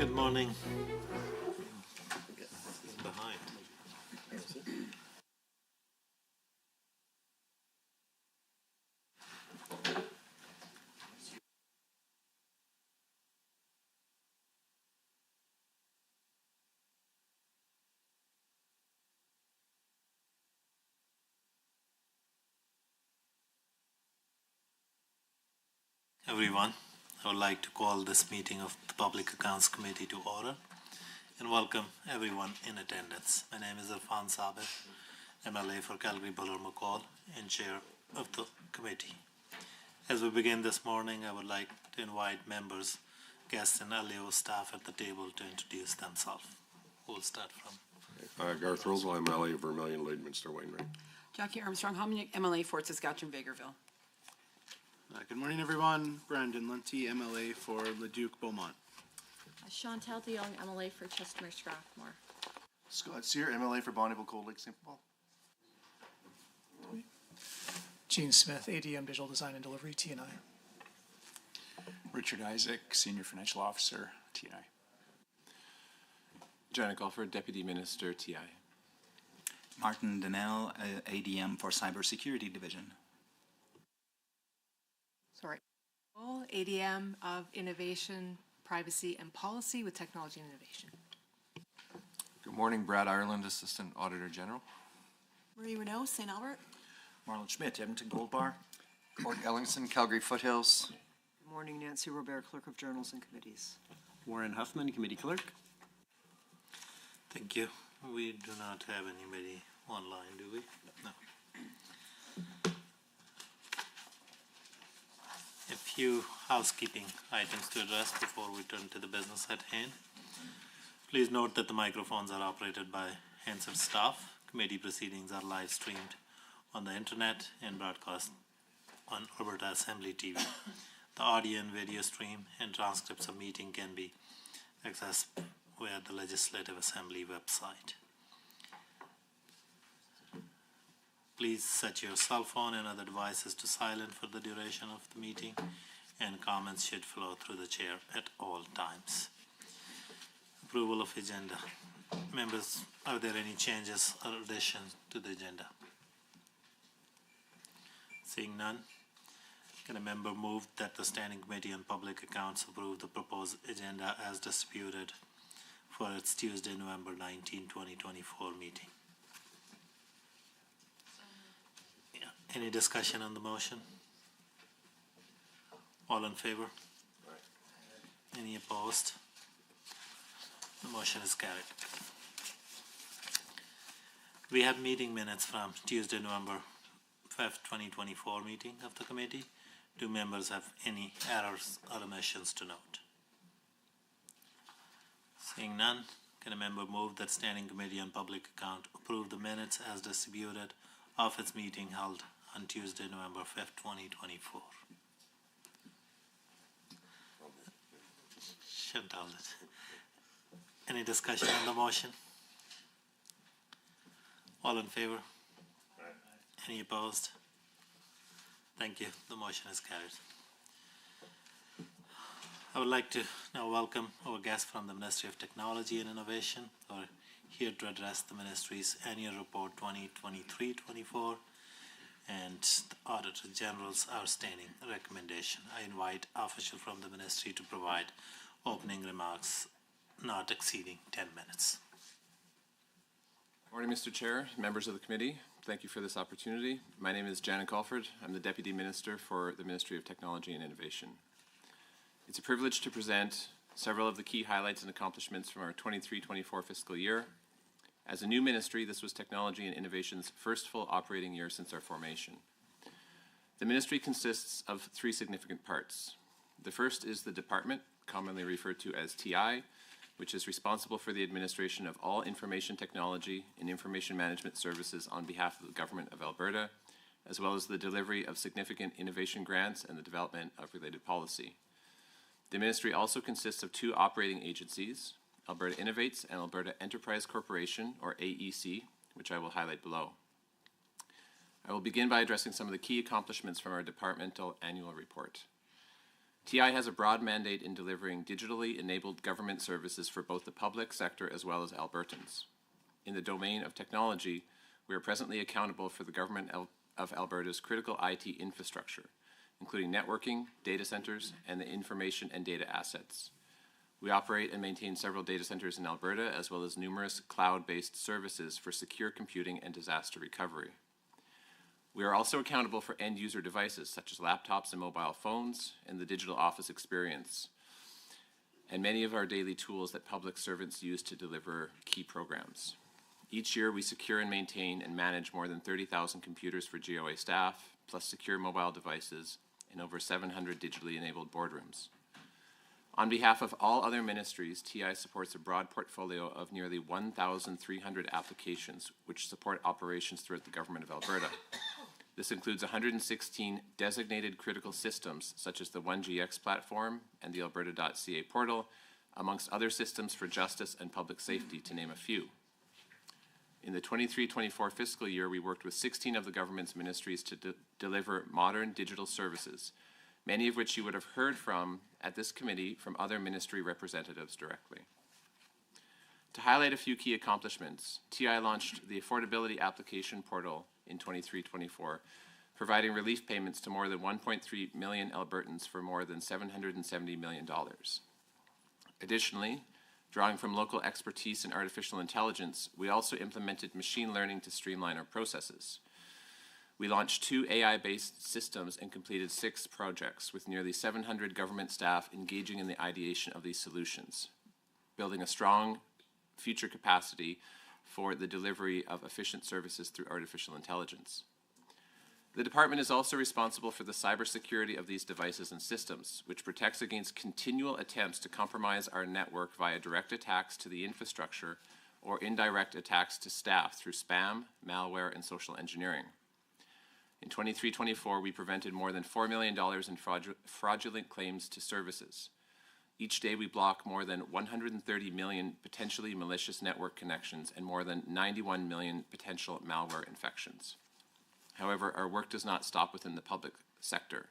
Good morning. He's behind. Everyone, I would like to call this meeting of the Public Accounts Committee to order and welcome everyone in attendance. My name is Irfan Sabir, MLA for Calgary-Buller-McCall and Chair of the committee. As we begin this morning, I would like to invite members, guests, and LAO staff at the table to introduce themselves. We'll start from Garth Rosal, MLA, Vermilion, Lloydminster, Wainwright. Jackie Armstrong, Hominick, MLA, Fort Saskatchewan, Vegreville. Good morning, everyone. Brandon Lunty, MLA for Leduc, Beaumont. Chantal de Jong, MLA for Chestermere, Strathmore. Scott Sear, MLA for Bonneville, Cold Lake, St. Paul. Gene Smith, ADM Digital Design and Delivery, TNI. Richard Isaac, Senior Financial Officer, TNI. Janet Alford, Deputy Minister, TI. Martin Donnell, ADM for Cybersecurity Division. Sorry. ADM of Innovation, Privacy and Policy with Technology and Innovation. Good morning, Brad Ireland, Assistant Auditor General. Marie Renault, St. Albert. Marlon Schmidt, Edmonton Gold Bar. Cork Ellingson, Calgary Foothills. Good morning, Nancy Robert, Clerk of Journals and Committees. Warren Huffman, Committee Clerk. Thank you. We do not have anybody online, do we? No. A few housekeeping items to address before we turn to the business at hand. Please note that the microphones are operated by Hansard staff. Committee proceedings are live streamed on the internet and broadcast on Alberta Assembly TV. The audio and video stream and transcripts of meeting can be accessed via the Legislative Assembly website. Please set your cell phone and other devices to silent for the duration of the meeting, and comments should flow through the chair at all times. Approval of agenda. Members, are there any changes or additions to the agenda? Seeing none, can a member move that the Standing Committee on Public Accounts approve the proposed agenda as distributed for its Tuesday, November 19, 2024 meeting? Any discussion on the motion? All in favor? Any opposed? The motion is carried. We have meeting minutes from Tuesday, November 5th, 2024 meeting of the committee. Do members have any errors or omissions to note? Seeing none, can a member move that Standing Committee on Public Account approve the minutes as distributed of its meeting held on Tuesday, November 5th, 2024. Chantal. Any discussion on the motion? All in favor? Any opposed? Thank you. The motion is carried. I would like to now welcome our guests from the Ministry of Technology and Innovation who are here to address the Ministry's Annual Report 2023-24 and the Auditor General's outstanding recommendation. I invite officials from the Ministry to provide opening remarks not exceeding 10 minutes. Morning, Mr. Chair, members of the committee. Thank you for this opportunity. My name is Janet Alford. I'm the Deputy Minister for the Ministry of Technology and Innovation. It's a privilege to present several of the key highlights and accomplishments from our 23-24 fiscal year. As a new ministry, this was Technology and Innovation's first full operating year since our formation. The ministry consists of three significant parts. The first is the department, commonly referred to as TI, which is responsible for the administration of all information technology and information management services on behalf of the Government of Alberta, as well as the delivery of significant innovation grants and the development of related policy. The ministry also consists of two operating agencies, Alberta Innovates and Alberta Enterprise Corporation, or AEC, which I will highlight below. I will begin by addressing some of the key accomplishments from our departmental annual report. TI has a broad mandate in delivering digitally enabled government services for both the public sector as well as Albertans. In the domain of technology, we are presently accountable for the Government of Alberta's critical IT infrastructure, including networking, data centers, and the information and data assets. We operate and maintain several data centers in Alberta, as well as numerous cloud-based services for secure computing and disaster recovery. We are also accountable for end-user devices, such as laptops and mobile phones, and the digital office experience, and many of our daily tools that public servants use to deliver key programs. Each year, we secure and maintain and manage more than 30,000 computers for GOA staff, plus secure mobile devices, and over 700 digitally enabled boardrooms. On behalf of all other ministries, TI supports a broad portfolio of nearly 1,300 applications which support operations throughout the Government of Alberta. This includes 116 designated critical systems, such as the 1GX platform and the alberta.ca portal, amongst other systems for justice and public safety, to name a few. In the 23-24 fiscal year, we worked with 16 of the government's ministries to deliver modern digital services, many of which you would have heard from at this committee from other ministry representatives directly. To highlight a few key accomplishments, TI launched the Affordability Application Portal in 23-24, providing relief payments to more than 1.3 million Albertans for more than $770 million. Additionally, drawing from local expertise in artificial intelligence, we also implemented machine learning to streamline our processes. We launched 2 AI-based systems and completed 6 projects, with nearly 700 government staff engaging in the ideation of these solutions, building a strong future capacity for the delivery of efficient services through artificial intelligence. The department is also responsible for the cybersecurity of these devices and systems, which protects against continual attempts to compromise our network via direct attacks to the infrastructure or indirect attacks to staff through spam, malware, and social engineering. In 23-24, we prevented more than $4 million in fraudulent claims to services. Each day we block more than 130 million potentially malicious network connections and more than 91 million potential malware infections. However, our work does not stop within the public sector.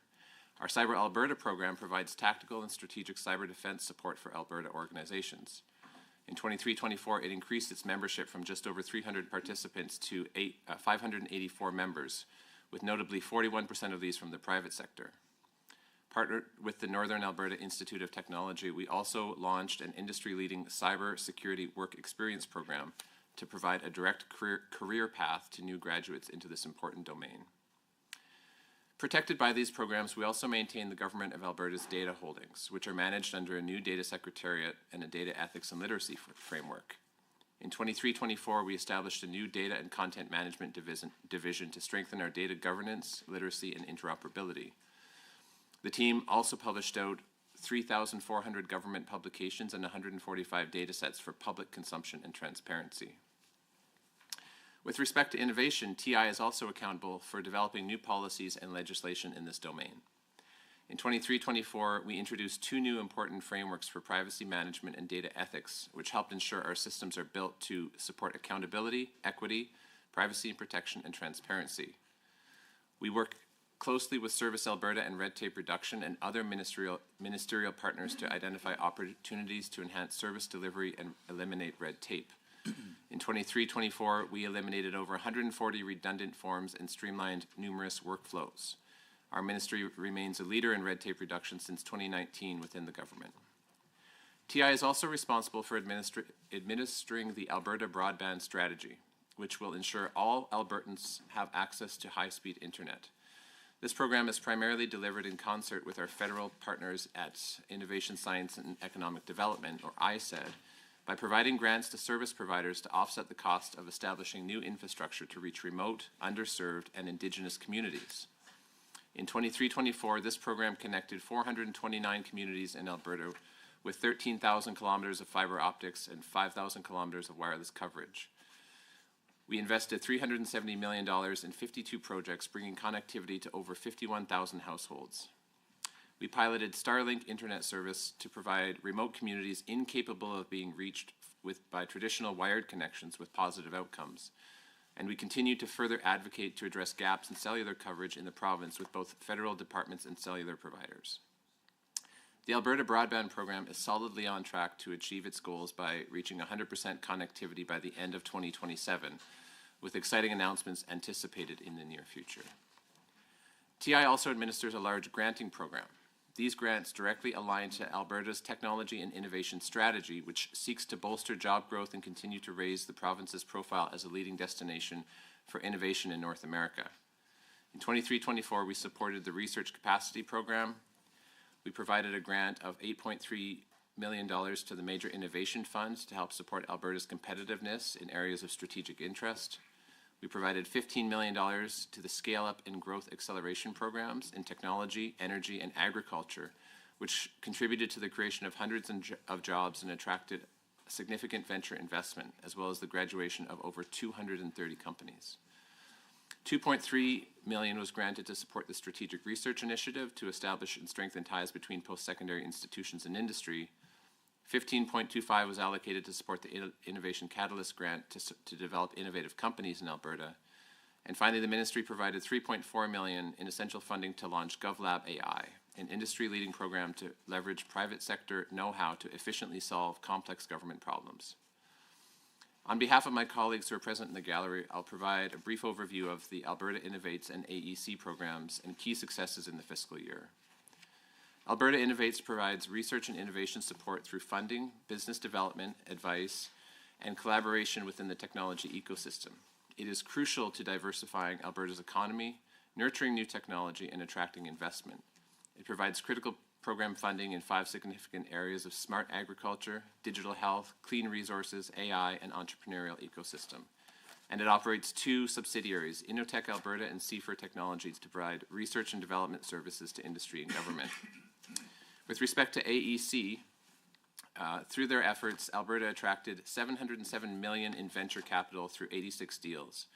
Our Cyber Alberta program provides tactical and strategic cyber defense support for Alberta organizations. In 23-24, it increased its membership from just over 300 participants to 584 members, with notably 41% of these from the private sector. Partnered with the Northern Alberta Institute of Technology, we also launched an industry-leading cyber security work experience program to provide a direct career path to new graduates into this important domain. Protected by these programs, we also maintain the Government of Alberta's data holdings, which are managed under a new data secretariat and a data ethics and literacy framework. In 23-24, we established a new data and content management division to strengthen our data governance, literacy, and interoperability. The team also published out 3,400 government publications and 145 data sets for public consumption and transparency. With respect to innovation, TI is also accountable for developing new policies and legislation in this domain. In 23-24, we introduced 2 new important frameworks for privacy management and data ethics, which helped ensure our systems are built to support accountability, equity, privacy and protection, and transparency. We work closely with Service Alberta and Red Tape Reduction and other ministerial partners to identify opportunities to enhance service delivery and eliminate red tape. In 23-24, we eliminated over 140 redundant forms and streamlined numerous workflows. Our ministry remains a leader in red tape reduction since 2019 within the government. TI is also responsible for administering the Alberta Broadband Strategy, which will ensure all Albertans have access to high-speed internet. This program is primarily delivered in concert with our federal partners at Innovation, Science and Economic Development, or ISED, by providing grants to service providers to offset the cost of establishing new infrastructure to reach remote, underserved, and Indigenous communities. In 23-24, this program connected 429 communities in Alberta with 13,000 kilometers of fiber optics and 5,000 kilometers of wireless coverage. We invested $370 million in 52 projects, bringing connectivity to over 51,000 households. We piloted Starlink internet service to provide remote communities incapable of being reached by traditional wired connections with positive outcomes. And we continue to further advocate to address gaps in cellular coverage in the province with both federal departments and cellular providers. The Alberta Broadband Program is solidly on track to achieve its goals by reaching 100% connectivity by the end of 2027, with exciting announcements anticipated in the near future. TI also administers a large granting program. These grants directly align to Alberta's technology and innovation strategy, which seeks to bolster job growth and continue to raise the province's profile as a leading destination for innovation in North America. In 23-24, we supported the Research Capacity Program. We provided a grant of $8.3 million to the Major Innovation Fund to help support Alberta's competitiveness in areas of strategic interest. We provided $15 million to the Scale-Up and Growth Acceleration Programs in technology, energy, and agriculture, which contributed to the creation of hundreds of jobs and attracted significant venture investment, as well as the graduation of over 230 companies. $2.3 million was granted to support the Strategic Research Initiative to establish and strengthen ties between post-secondary institutions and industry. $15.25 was allocated to support the Innovation Catalyst Grant to develop innovative companies in Alberta. And finally, the ministry provided $3.4 million in essential funding to launch GovLab AI, an industry-leading program to leverage private sector know-how to efficiently solve complex government problems. On behalf of my colleagues who are present in the gallery, I'll provide a brief overview of the Alberta Innovates and AEC programs and key successes in the fiscal year. Alberta Innovates provides research and innovation support through funding, business development, advice, and collaboration within the technology ecosystem. It is crucial to diversifying Alberta's economy, nurturing new technology, and attracting investment. It provides critical program funding in 5 significant areas of smart agriculture, digital health, clean resources, AI, and entrepreneurial ecosystem. And it operates 2 subsidiaries, Innotech Alberta and CFIR Technologies, to provide research and development services to industry and government. With respect to AEC, through their efforts, Alberta attracted $707 million in venture capital through 86 deals.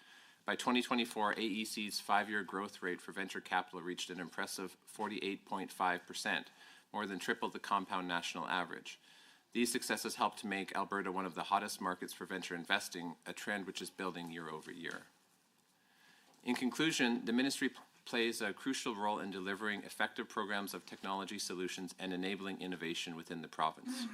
By 2024, AEC's 5-year growth rate for venture capital reached an impressive 48.5%, more than triple the compound national average. These successes helped to make Alberta one of the hottest markets for venture investing, a trend which is building year over year. In conclusion, the ministry plays a crucial role in delivering effective programs of technology solutions and enabling innovation within the province.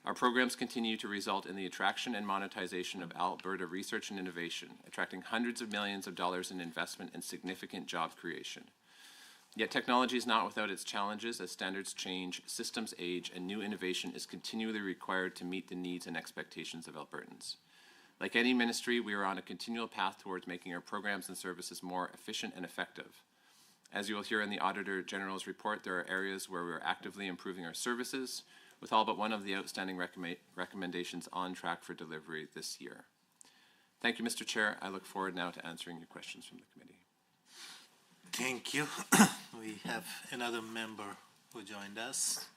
Our programs continue to result in the attraction and monetization of Alberta research and innovation, attracting hundreds of millions of dollars in investment and significant job creation. Yet technology is not without its challenges as standards change, systems age, and new innovation is continually required to meet the needs and expectations of Albertans. Like any ministry, we are on a continual path towards making our programs and services more efficient and effective. As you will hear in the Auditor General's report, there are areas where we are actively improving our services, with all but one of the outstanding recommendations on track for delivery this year. Thank you, Mr. Chair. I look forward now to answering your questions from the committee. Thank you. We have another member who joined us.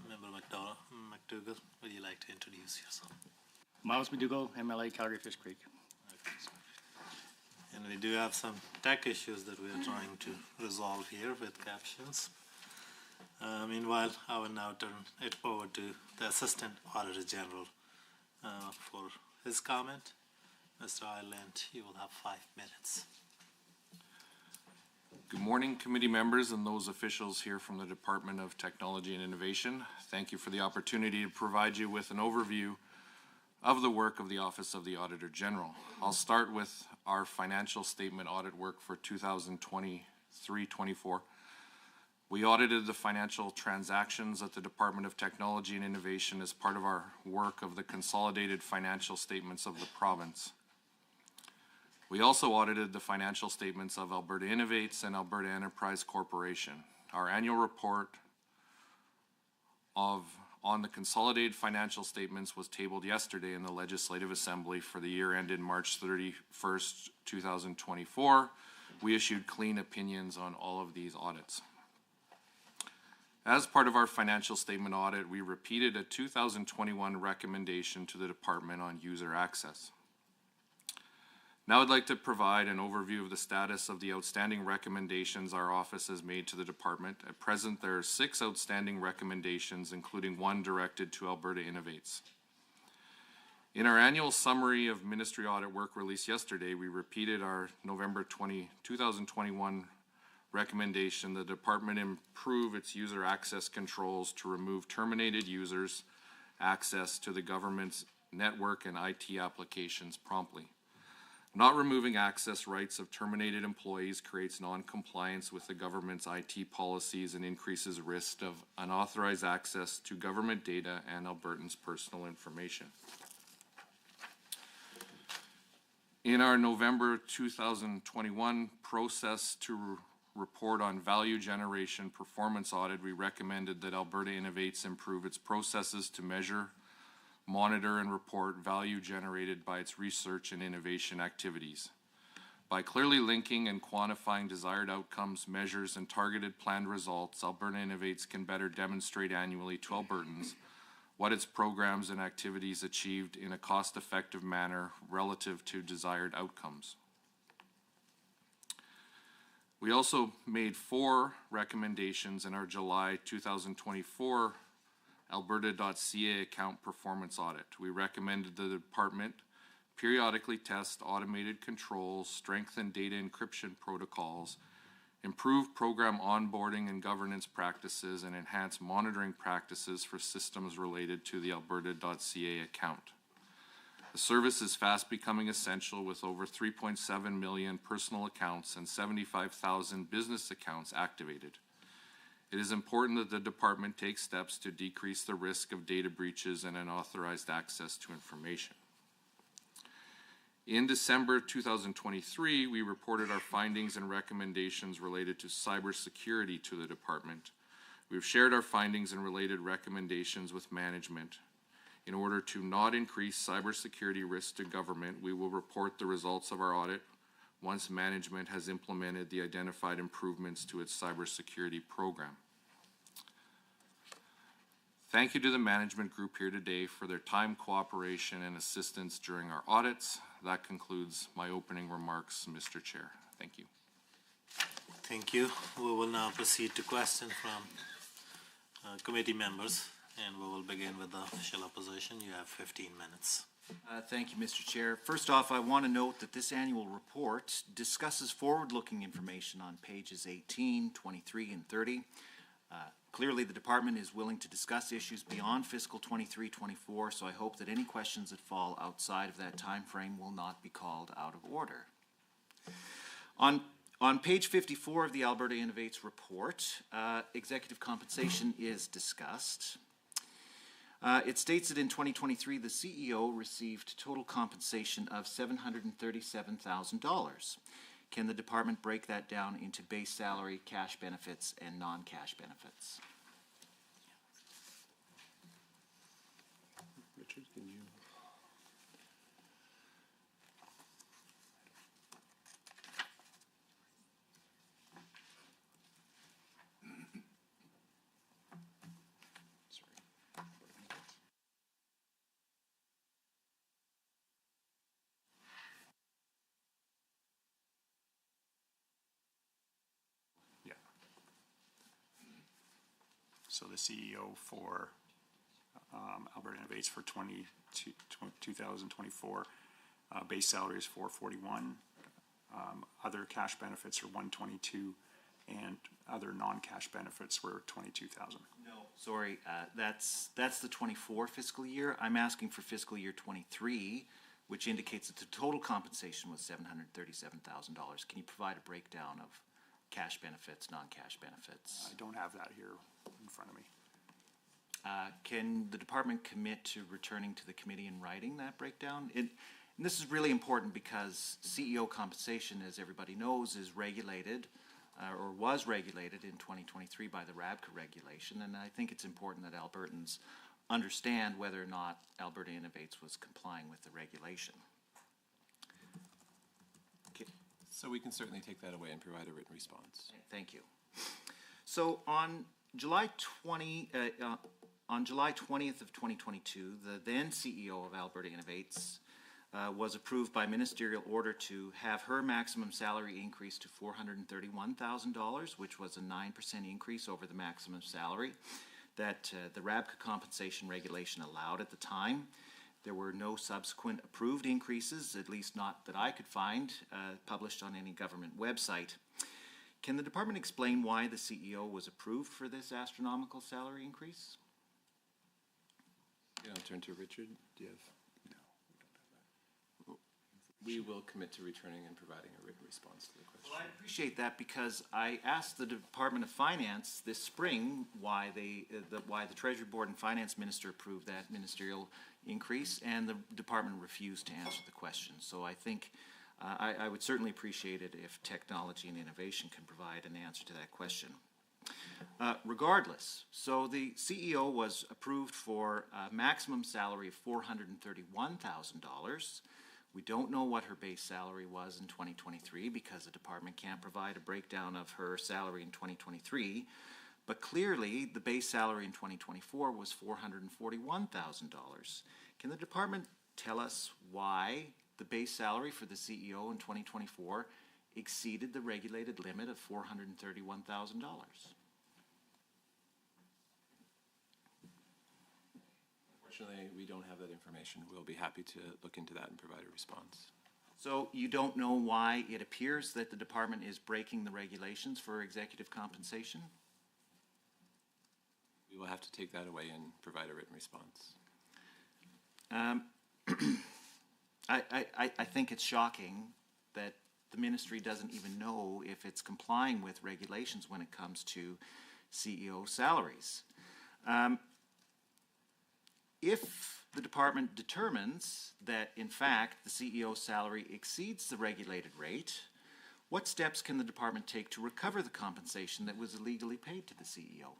Member McDougall, would you like to introduce yourself? Miles McDougall, MLA, Calgary Fish Creek. Okay. And we do have some tech issues that we are trying to resolve here with captions. Meanwhile, I will now turn it over to the Assistant Auditor General for his comment. Mr. Ireland, you will have 5 minutes. Good morning, committee members and those officials here from the Department of Technology and Innovation. Thank you for the opportunity to provide you with an overview of the work of the Office of the Auditor General. I'll start with our financial statement audit work for 2023-24. We audited the financial transactions at the Department of Technology and Innovation as part of our work of the consolidated financial statements of the province. We also audited the financial statements of Alberta Innovates and Alberta Enterprise Corporation. Our annual report on the consolidated financial statements was tabled yesterday in the Legislative Assembly for the year ended March 31st, 2024. We issued clean opinions on all of these audits. As part of our financial statement audit, we repeated a 2021 recommendation to the department on user access. Now I'd like to provide an overview of the status of the outstanding recommendations our office has made to the department. At present, there are 6 outstanding recommendations, including 1 directed to Alberta Innovates. In our annual summary of ministry audit work released yesterday, we repeated our November 2021 recommendation, the department improve its user access controls to remove terminated users' access to the government's network and IT applications promptly. Not removing access rights of terminated employees creates non-compliance with the government's IT policies and increases risk of unauthorized access to government data and Albertans' personal information. In our November 2021 process to report on value generation performance audit, we recommended that Alberta Innovates improve its processes to measure, monitor, and report value generated by its research and innovation activities. By clearly linking and quantifying desired outcomes, measures, and targeted planned results, Alberta Innovates can better demonstrate annually to Albertans what its programs and activities achieved in a cost-effective manner relative to desired outcomes. We also made 4 recommendations in our July 2024 Alberta.ca account performance audit. We recommended the department periodically test automated controls, strengthen data encryption protocols, improve program onboarding and governance practices, and enhance monitoring practices for systems related to the Alberta.ca account. The service is fast becoming essential with over 3.7 million personal accounts and 75,000 business accounts activated. It is important that the department take steps to decrease the risk of data breaches and unauthorized access to information. In December 2023, we reported our findings and recommendations related to cybersecurity to the department. We've shared our findings and related recommendations with management. In order to not increase cybersecurity risks to government, we will report the results of our audit once management has implemented the identified improvements to its cybersecurity program. Thank you to the management group here today for their time, cooperation, and assistance during our audits. That concludes my opening remarks, Mr. Chair. Thank you. Thank you. We will now proceed to questions from committee members, and we will begin with the official opposition. You have 15 minutes. Thank you, Mr. Chair. First off, I want to note that this annual report discusses forward-looking information on pages 18, 23, and 30. Clearly, the department is willing to discuss issues beyond fiscal 23-24, so I hope that any questions that fall outside of that time frame will not be called out of order. On page 54 of the Alberta Innovates report, executive compensation is discussed. It states that in 2023, the CEO received total compensation of $737,000. Can the department break that down into base salary, cash benefits, and non-cash benefits? Richard, can you? So the CEO for Alberta Innovates for 2024, base salary is $441. Other cash benefits are $122, and other non-cash benefits were $22,000. No, sorry, that's the 24 fiscal year. I'm asking for fiscal year 23, which indicates that the total compensation was $737,000. Can you provide a breakdown of cash benefits, non-cash benefits? I don't have that here in front of me. Can the department commit to returning to the committee in writing that breakdown? And this is really important because CEO compensation, as everybody knows, is regulated or was regulated in 2023 by the RABCA regulation, and I think it's important that Albertans understand whether or not Alberta Innovates was complying with the regulation. So we can certainly take that away and provide a written response. Thank you. So on July 20th of 2022, the then CEO of Alberta Innovates was approved by ministerial order to have her maximum salary increase to $431,000, which was a 9% increase over the maximum salary that the RABCA compensation regulation allowed at the time. There were no subsequent approved increases, at least not that I could find, published on any government website. Can the department explain why the CEO was approved for this astronomical salary increase? I'll turn to Richard. Do you have? No. We will commit to returning and providing a written response to the question. Well, I appreciate that because I asked the Department of Finance this spring why the Treasury Board and Finance Minister approved that ministerial increase, and the department refused to answer the question. So I think I would certainly appreciate it if technology and innovation can provide an answer to that question. Regardless, so the CEO was approved for a maximum salary of $431,000. We don't know what her base salary was in 2023 because the department can't provide a breakdown of her salary in 2023. But clearly, the base salary in 2024 was $441,000. Can the department tell us why the base salary for the CEO in 2024 exceeded the regulated limit of $431,000? Unfortunately, we don't have that information. We'll be happy to look into that and provide a response. So you don't know why it appears that the department is breaking the regulations for executive compensation? We will have to take that away and provide a written response. I think it's shocking that the ministry doesn't even know if it's complying with regulations when it comes to CEO salaries. If the department determines that, in fact, the CEO salary exceeds the regulated rate, what steps can the department take to recover the compensation that was illegally paid to the CEO?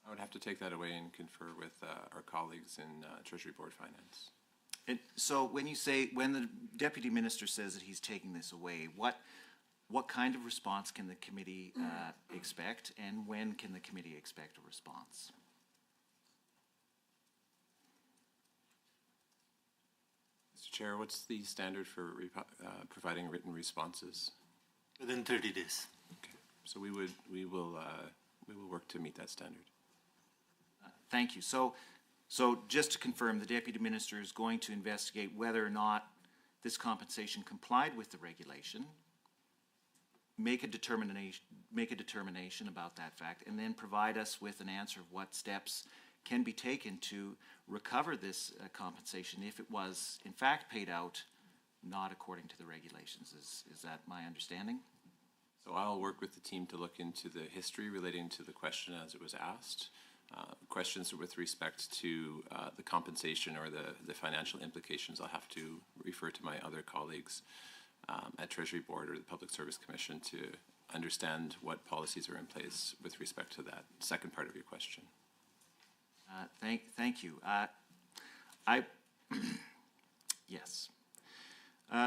I would have to take that away and confer with our colleagues in Treasury Board Finance. And so when the deputy minister says that he's taking this away, what kind of response can the committee expect, and when can the committee expect a response? Mr. Chair, what's the standard for providing written responses? Within 30 days. Okay, so we will work to meet that standard. Thank you. So just to confirm, the deputy minister is going to investigate whether or not this compensation complied with the regulation, make a determination about that fact, and then provide us with an answer of what steps can be taken to recover this compensation if it was in fact paid out not according to the regulations. Is that my understanding? So I'll work with the team to look into the history relating to the question as it was asked. Questions with respect to the compensation or the financial implications, I'll have to refer to my other colleagues at Treasury Board or the Public Service Commission to understand what policies are in place with respect to that second part of your question. Thank you. Yes.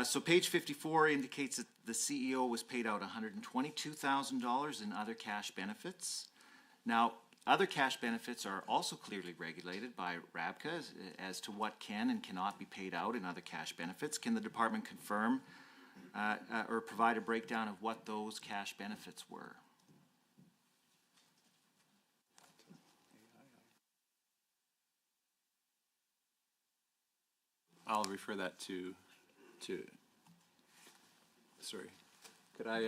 So page 54 indicates that the CEO was paid out $122,000 in other cash benefits. Now, other cash benefits are also clearly regulated by RABCA as to what can and cannot be paid out in other cash benefits. Can the department confirm or provide a breakdown of what those cash benefits were? I'll refer that to sorry. Could I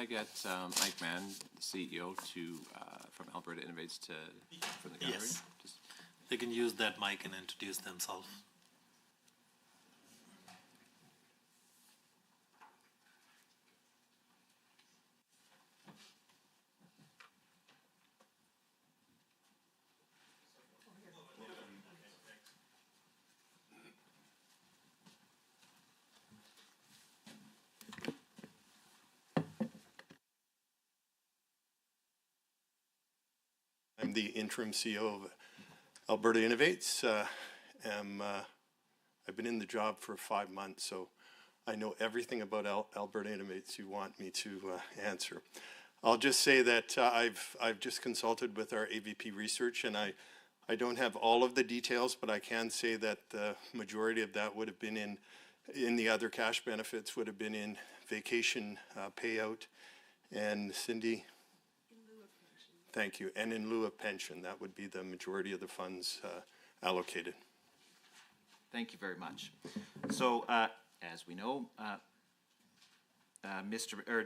get Mike Mann, the CEO from Alberta Innovates from the gallery? Yes. They can use that mic and introduce themselves. I'm the interim CEO of Alberta Innovates. I've been in the job for 5 months, so I know everything about Alberta Innovates you want me to answer. I'll just say that I've just consulted with our AVP research, and I don't have all of the details, but I can say that the majority of that would have been in the other cash benefits, would have been in vacation payout, and Cindy? Thank you. And in lieu of pension, that would be the majority of the funds allocated. Thank you very much. So, as we know,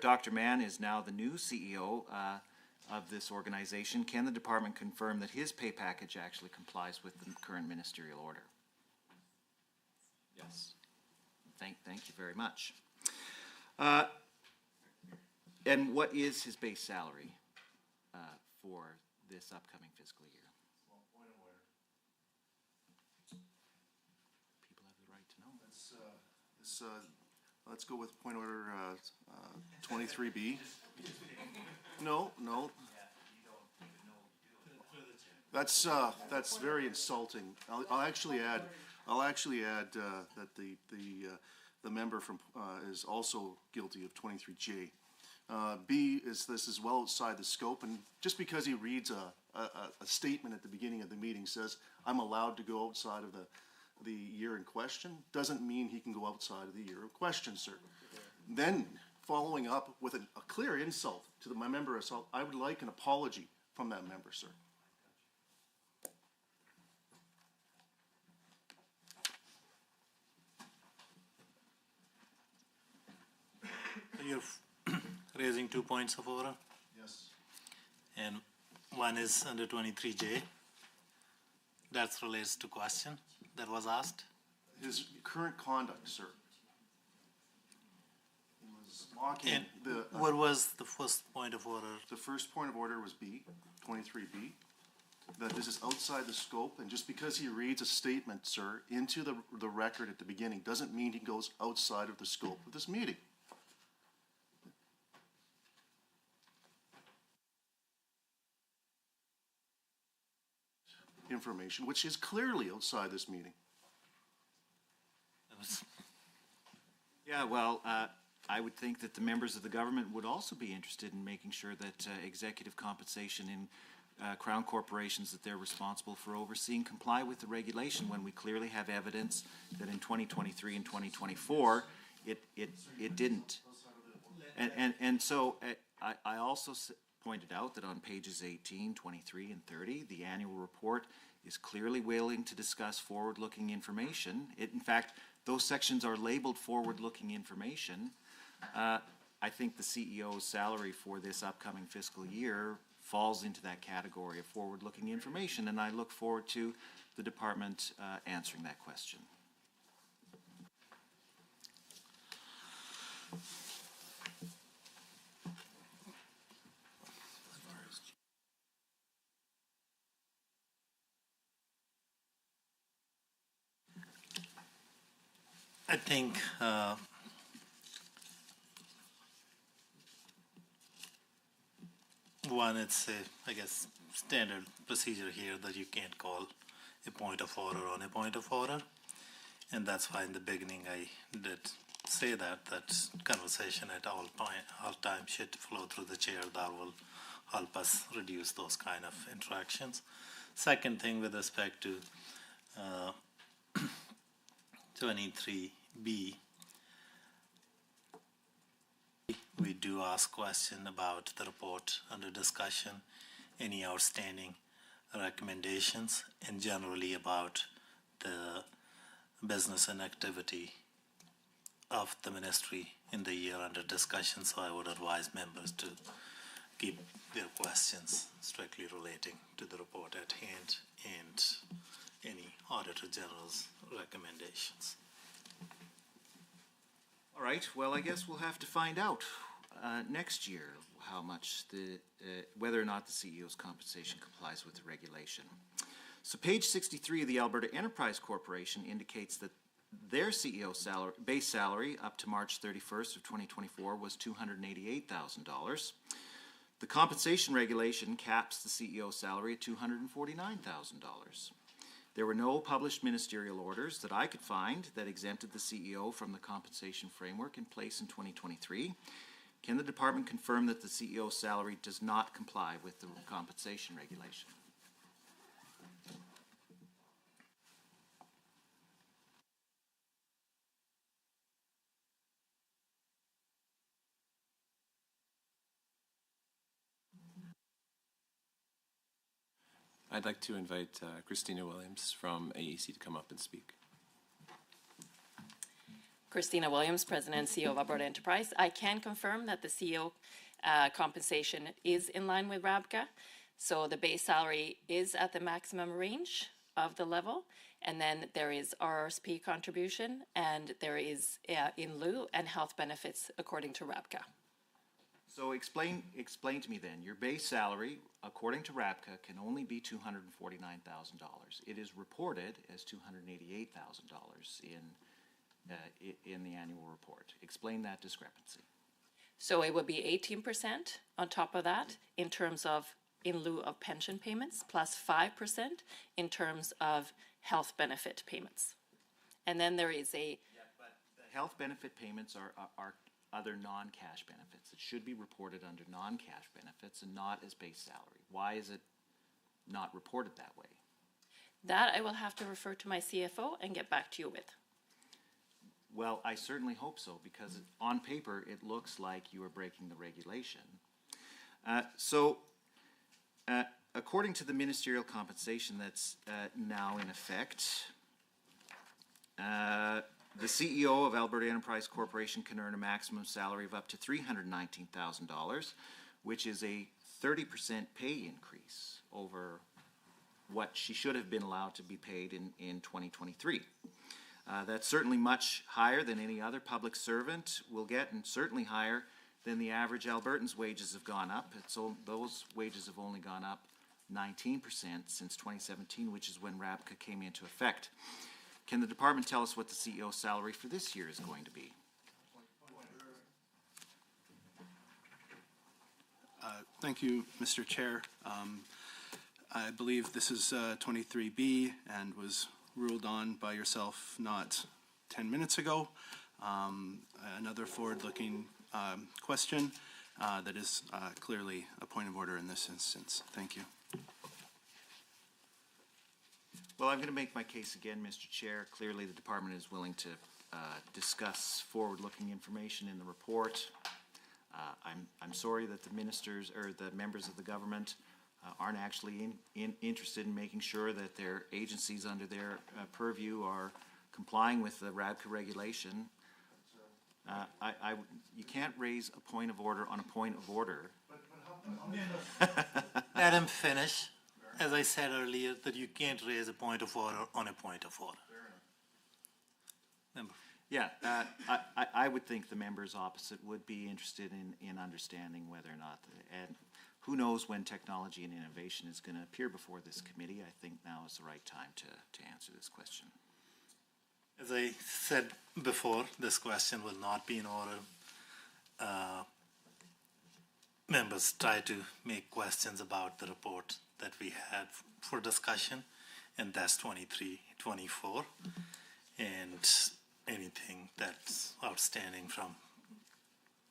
Dr. Mann is now the new CEO of this organization. Can the department confirm that his pay package actually complies with the current ministerial order? Yes. Thank you very much. And what is his base salary for this upcoming fiscal year? People have the right to know. Let's go with point order 23B. No. That's very insulting. I'll actually add that the member from is also guilty of 23J. B is this is well outside the scope, and just because he reads a statement at the beginning of the meeting says I'm allowed to go outside of the year in question, doesn't mean he can go outside of the year in question, sir. Then following up with a clear insult to my member assault, I would like an apology from that member, sir. You're raising 2 points of order, Yes. and one is under 23J. That relates to question that was asked. His current conduct, sir. He was mocking And the. what was the first point of order? The first point of order was B, 23B, that this is outside the scope, and just because he reads a statement, sir, into the record at the beginning, doesn't mean he goes outside of the scope of this meeting. Information, which is clearly outside this meeting. Yeah, well, I would think that the members of the government would also be interested in making sure that executive compensation in Crown corporations that they're responsible for overseeing comply with the regulation when we clearly have evidence that in 2023 and 2024 it didn't. And so I also pointed out that on pages 18, 23, and 30, the annual report is clearly willing to discuss forward-looking information. In fact, those sections are labeled forward-looking information. I think the CEO's salary for this upcoming fiscal year falls into that category of forward-looking information, and I look forward to the department answering that question. I think one, it's I guess standard procedure here that you can't call a point of order on a point of order, and that's why in the beginning I did say that conversation at all time should flow through the chair. That will help us reduce those kind of interactions. Second thing, with respect to 23B, we do ask question about the report under discussion, any outstanding recommendations, and generally about the business and activity of the ministry in the year under discussion. So I would advise members to keep their questions strictly relating to the report at hand and any Auditor General's recommendations. All right, well, I guess we'll have to find out next year how much whether or not the CEO's compensation complies with the regulation. So page 63 of the Alberta Enterprise Corporation indicates that their CEO base salary up to March 31st of 2024 was $288,000. The compensation regulation caps the CEO salary at $249,000. There were no published ministerial orders that I could find that exempted the CEO from the compensation framework in place in 2023. Can the department confirm that the CEO's salary does not comply with the compensation regulation? I'd like to invite Christina Williams from AEC to come up and speak. Christina Williams, President and CEO of Alberta Enterprise. I can confirm that the CEO compensation is in line with RABCA. So the base salary is at the maximum range of the level, and then there is RRSP contribution, and there is in lieu and health benefits according to RABCA. So explain to me then, your base salary, according to RABCA, can only be $249,000. It is reported as $288,000 in the annual report. Explain that discrepancy. So it would be 18% on top of that in terms of in lieu of pension payments, plus 5% in terms of health benefit payments. And then there is a... Yeah, but the health benefit payments are other non-cash benefits. It should be reported under non-cash benefits and not as base salary. Why is it not reported that way? That I will have to refer to my CFO and get back to you with. Well, I certainly hope so, because on paper, it looks like you are breaking the regulation. According to the ministerial compensation that's now in effect, the CEO of Alberta Enterprise Corporation can earn a maximum salary of up to $319,000, which is a 30% pay increase over what she should have been allowed to be paid in 2023. That's certainly much higher than any other public servant will get, and certainly higher than the average Albertan's wages have gone up. So those wages have only gone up 19% since 2017, which is when RABCA came into effect. Can the department tell us what the CEO's salary for this year is going to be? Thank you, Mr. Chair. I believe this is 23B and was ruled on by yourself not 10 minutes ago. Another forward-looking question that is clearly a point of order in this instance. Thank you. Well, I'm going to make my case again, Mr. Chair. Clearly, the department is willing to discuss forward-looking information in the report. I'm sorry that the ministers or the members of the government aren't actually interested in making sure that their agencies under their purview are complying with the RABCA regulation. You can't raise a point of order on a point of order. Let him finish. As I said earlier, that you can't raise a point of order on a point of order. Member. Yeah, I would think the members opposite would be interested in understanding whether or not, and who knows when technology and innovation is going to appear before this committee. I think now is the right time to answer this question. As I said before, this question will not be in order. Members try to make questions about the report that we had for discussion, and that's 23-24. And anything that's outstanding from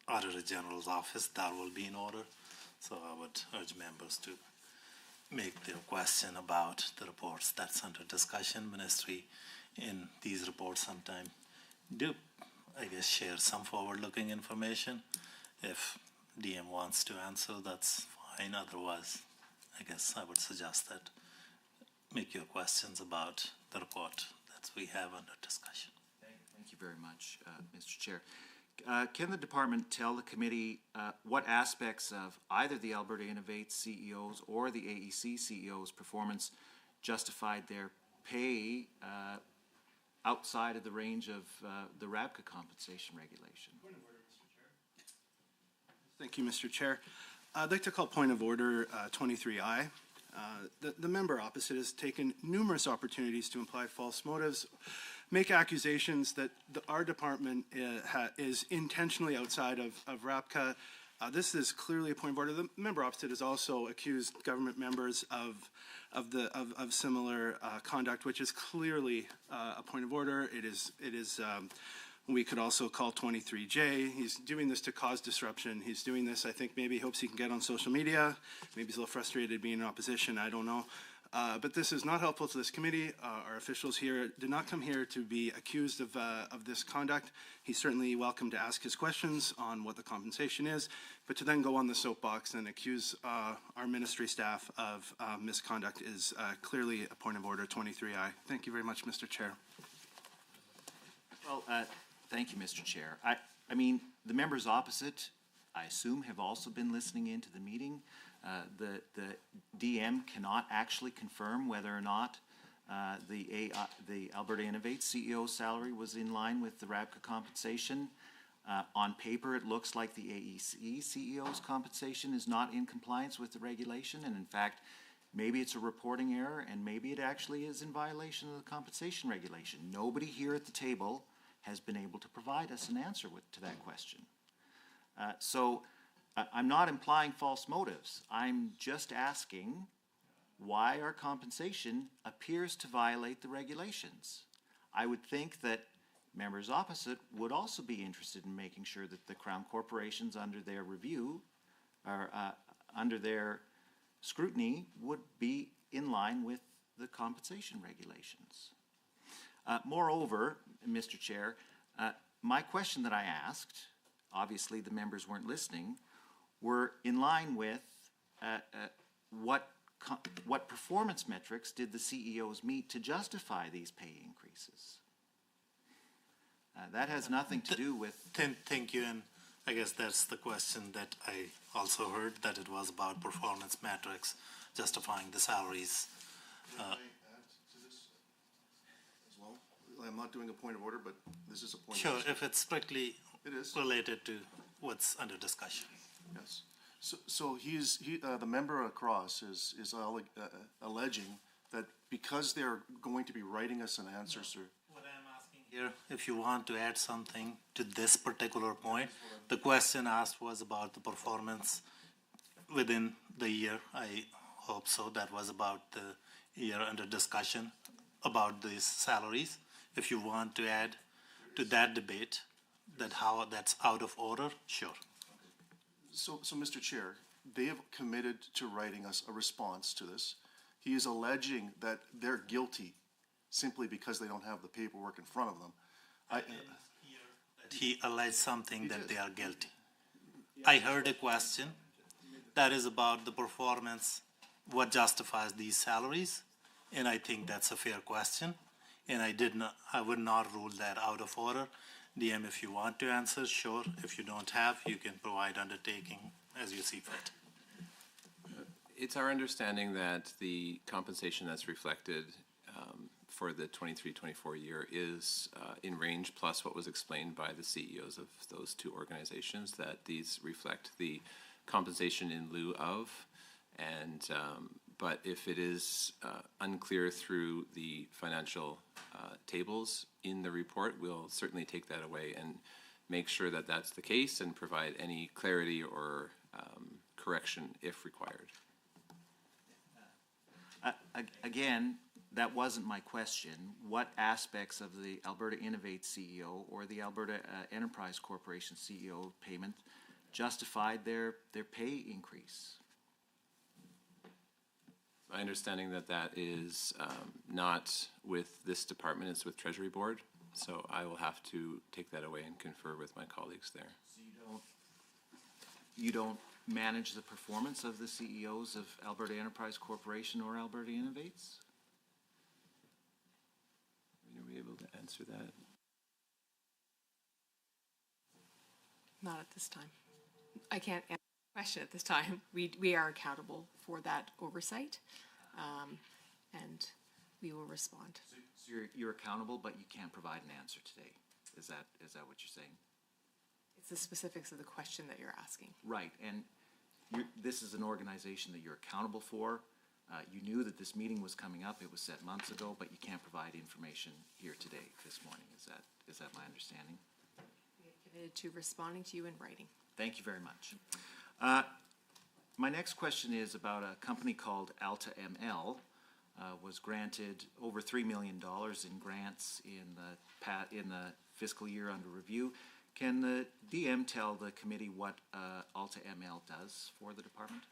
Auditor General's office, that will be in order. So I would urge members to make their question about the reports that's under discussion. Ministry in these reports sometime do, I guess, share some forward-looking information. If DM wants to answer, that's fine. Otherwise, I guess I would suggest that make your questions about the report that we have under discussion. Thank you very much, Mr. Chair. Can the department tell the committee what aspects of either the Alberta Innovates CEOs or the AEC CEOs' performance justified their pay outside of the range of the RABCA compensation regulation? Thank you, Mr. Chair. I'd like to call point of order 23I. The member opposite has taken numerous opportunities to imply false motives, make accusations that our department is intentionally outside of RABCA. This is clearly a point of order. The member opposite has also accused government members of similar conduct, which is clearly a point of order. It is we could also call 23J. He's doing this to cause disruption. He's doing this, I think maybe he hopes he can get on social media. Maybe he's a little frustrated being in opposition, I don't know. But this is not helpful to this committee. Our officials here did not come here to be accused of this conduct. He's certainly welcome to ask his questions on what the compensation is, but to then go on the soapbox and accuse our ministry staff of misconduct is clearly a point of order 23I. Thank you very much, Mr. Chair. Well, thank you, Mr. Chair. I mean, the members opposite, I assume, have also been listening into the meeting. The DM cannot actually confirm whether or not the Alberta Innovates CEO salary was in line with the RABCA compensation. On paper, it looks like the AEC CEO's compensation is not in compliance with the regulation, and in fact, maybe it's a reporting error, and maybe it actually is in violation of the compensation regulation. Nobody here at the table has been able to provide us an answer to that question. So I'm not implying false motives. I'm just asking why our compensation appears to violate the regulations. I would think that members opposite would also be interested in making sure that the Crown corporations under their review, or under their scrutiny, would be in line with the compensation regulations. Moreover, Mr. Chair, my question that I asked, obviously the members weren't listening, were in line with what performance metrics did the CEOs meet to justify these pay increases? That has nothing to do with... Thank you, and I guess that's the question that I also heard, that it was about performance metrics justifying the salaries. Can I add to this as well? I'm not doing a point of order, but this is a point Sure, of order. if it's strictly related to what's under discussion. Yes. So the member across is alleging that because they're going to be writing us an answer, sir. What I'm asking here, if you want to add something to this particular point, the question asked was about the performance within the year. I hope so. That was about the year under discussion about these salaries. If you want to add to that debate, that how that's out of order, sure. So, Mr. Chair, they have committed to writing us a response to this. He is alleging that they're guilty simply because they don't have the paperwork in front of them. I didn't hear that he alleged something that they are guilty. I heard a question that is about the performance, what justifies these salaries, and I think that's a fair question, and I would not rule that out of order. DM, if you want to answer, sure. If you don't have, you can provide undertaking as you see fit. It's our understanding that the compensation that's reflected for the 23-24 year is in range plus what was explained by the CEOs of those two organizations, that these reflect the compensation in lieu of, and but if it is unclear through the financial tables in the report, we'll certainly take that away and make sure that that's the case and provide any clarity or correction if required. Again, that wasn't my question. What aspects of the Alberta Innovate CEO or the Alberta Enterprise Corporation CEO payment justified their pay increase? My understanding that is not with this department, it's with Treasury Board, so I will have to take that away and confer with my colleagues there. So you don't manage the performance of the CEOs of Alberta Enterprise Corporation or Alberta Innovates? Are we able to answer that? Not at this time. I can't answer the question at this time. We are accountable for that oversight, and we will respond. So you're accountable, but you can't provide an answer today. Is that what you're saying? It's the specifics of the question that you're asking. Right, and this is an organization that you're accountable for. You knew that this meeting was coming up. It was set months ago, but you can't provide information here today, this morning. Is that my understanding? We have committed to responding to you in writing. Thank you very much. My next question is about a company called Alta ML. Was granted over $3 million in grants in the fiscal year under review. Can the DM tell the committee what Alta ML does for the department?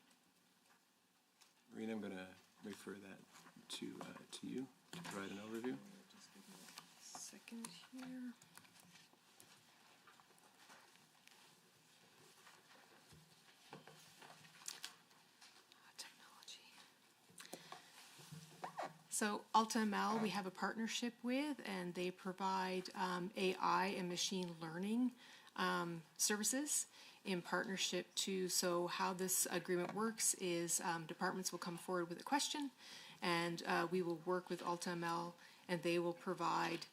Marina, I'm going to refer that to you to provide an overview. Second here. So AltaML, we have a partnership with, and they provide AI and machine learning services in partnership to, so how this agreement works is departments will come forward with a question, and we will work with AltaML, and they will provide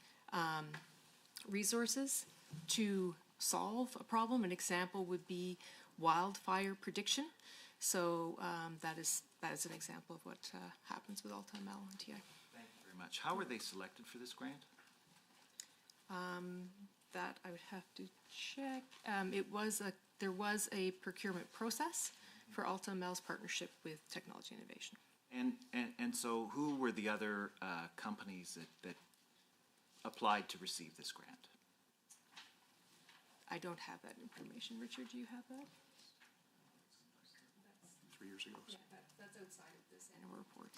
resources to solve a problem. An example would be wildfire prediction. So that is an example of what happens with AltaML and TI. Thank you very much. How were they selected for this grant? That I would have to check. There was a procurement process for AltaML's partnership with Technology Innovation. And so who were the other companies that applied to receive this grant? I don't have that information. Richard, do you have that? 3 years ago. Yeah, that's outside of this annual report.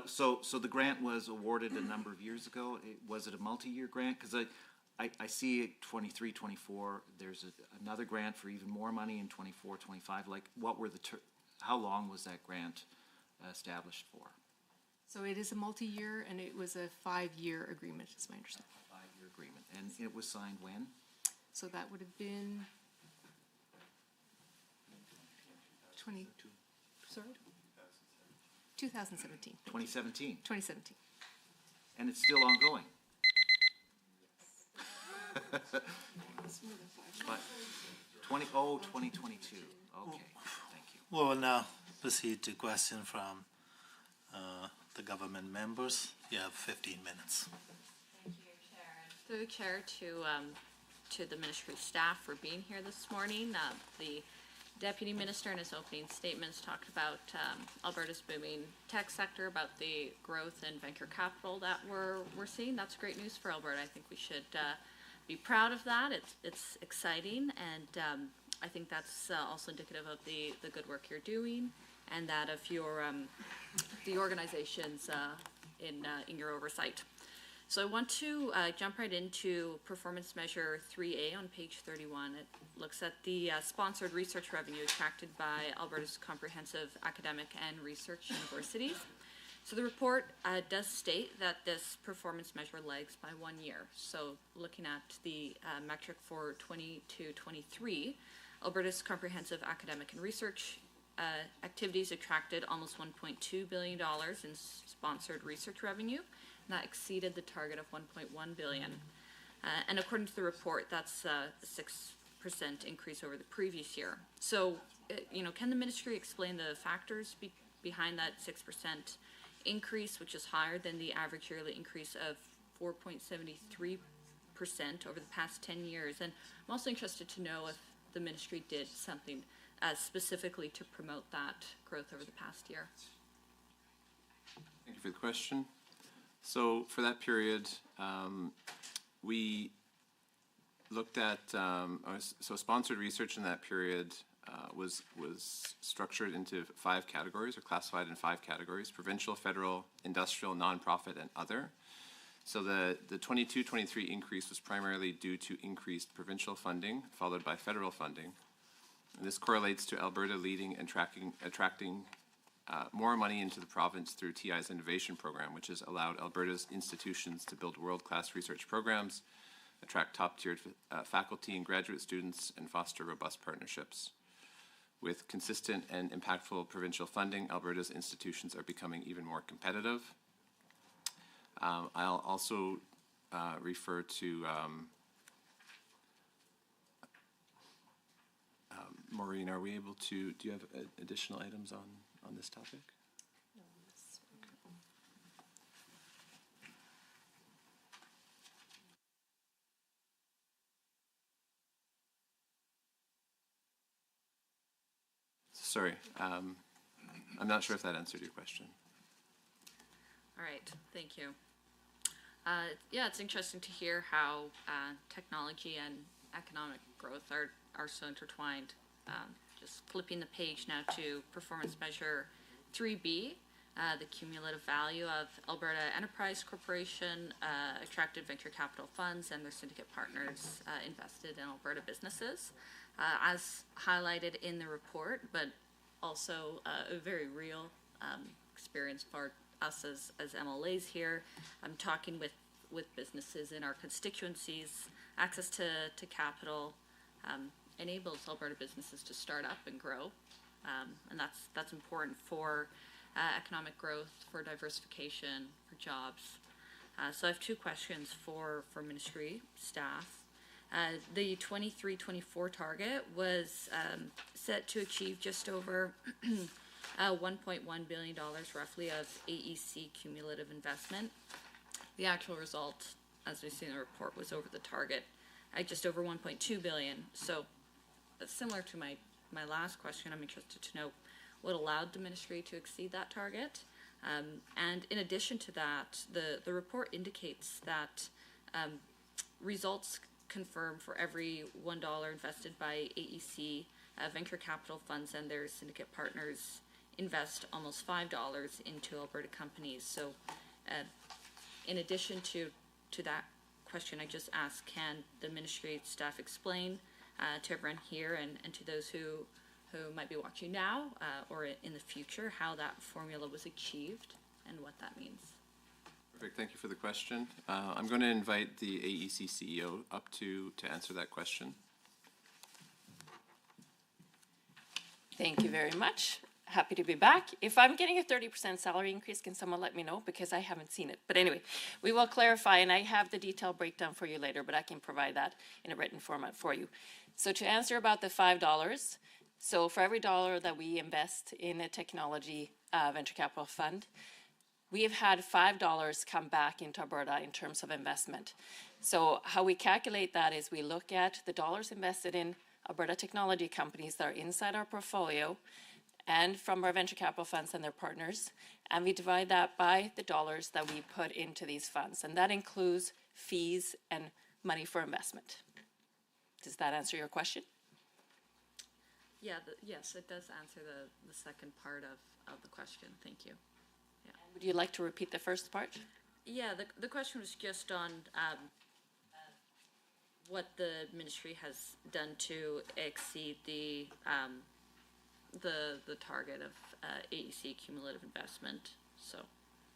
So the grant was awarded a number of years ago. Was it a multi-year grant? Because I see it 23, 24. There's another grant for even more money in 24, 25. Like, what were how long was that grant established for? So it is a multi-year, and it was a 5-year agreement, is my understanding. 5-year agreement. And it was signed when? So that would have been 2017. 2017. 2017. And it's still ongoing? But 2022. Okay, thank you. We will now proceed to question from the government members. You have 15 minutes. Thank you, Chair. And through the Chair to the Ministry staff for being here this morning. The Deputy Minister in his opening statements talked about Alberta's booming tech sector, about the growth in venture capital that we're seeing. That's great news for Alberta. I think we should be proud of that. It's exciting, and I think that's also indicative of the good work you're doing, and that of your the organizations in your oversight. So I want to jump right into Performance Measure 3A on page 31. It looks at the sponsored research revenue attracted by Alberta's comprehensive academic and research universities. So the report does state that this performance measure lags by 1 year. So looking at the metric for 22-23, Alberta's comprehensive academic and research activities attracted almost $1.2 billion in sponsored research revenue. And that exceeded the target of $1.1 billion. And according to the report, that's a 6% increase over the previous year. So, can the ministry explain the factors behind that 6% increase, which is higher than the average yearly increase of 4.73% over the past 10 years? And I'm also interested to know if the ministry did something specifically to promote that growth over the past year. Thank you for the question. So for that period, we looked at, so sponsored research in that period was structured into 5 categories, or classified in 5 categories: provincial, federal, industrial, nonprofit, and other. So the 22-23 increase was primarily due to increased provincial funding, followed by federal funding. And this correlates to Alberta leading and attracting more money into the province through TI's innovation program, which has allowed Alberta's institutions to build world-class research programs, attract top-tiered faculty and graduate students, and foster robust partnerships. With consistent and impactful provincial funding, Alberta's institutions are becoming even more competitive. I'll also refer to Maureen, are we able to, do you have additional items on this topic? Sorry, I'm not sure if that answered your question. All right, thank you. Yeah, it's interesting to hear how technology and economic growth are so intertwined. Just flipping the page now to Performance Measure 3B, the cumulative value of Alberta Enterprise Corporation, attracted venture capital funds and their syndicate partners invested in Alberta businesses. As highlighted in the report, but also a very real experience for us as MLAs here. I'm talking with businesses in our constituencies. Access to capital enables Alberta businesses to start up and grow, and that's important for economic growth, for diversification, for jobs. So I have two questions for ministry staff. The 23-24 target was set to achieve just over $1.1 billion roughly of AEC cumulative investment. The actual result, as we see in the report, was over the target at just over 1.2 billion. So similar to my last question, I'm interested to know what allowed the ministry to exceed that target. And in addition to that, the report indicates that results confirm for every $1 invested by AEC, venture capital funds and their syndicate partners invest almost $5 into Alberta companies. So in addition to that question I just asked, can the ministry staff explain to everyone here and to those who might be watching now or in the future how that formula was achieved and what that means? Perfect, thank you for the question. I'm going to invite the AEC CEO up to answer that question. Thank you very much. Happy to be back. If I'm getting a 30% salary increase, can someone let me know? Because I haven't seen it. But anyway, we will clarify, and I have the detailed breakdown for you later, but I can provide that in a written format for you. So to answer about the $5, so for every dollar that we invest in a technology venture capital fund, we have had $5 come back into Alberta in terms of investment. So how we calculate that is we look at the dollars invested in Alberta technology companies that are inside our portfolio and from our venture capital funds and their partners, and we divide that by the dollars that we put into these funds, and that includes fees and money for investment. Does that answer your question? Yeah, yes, it does answer the second part of the question. Thank you. Yeah. Would you like to repeat the first part? Yeah, the question was just on what the ministry has done to exceed the target of AEC cumulative investment. So,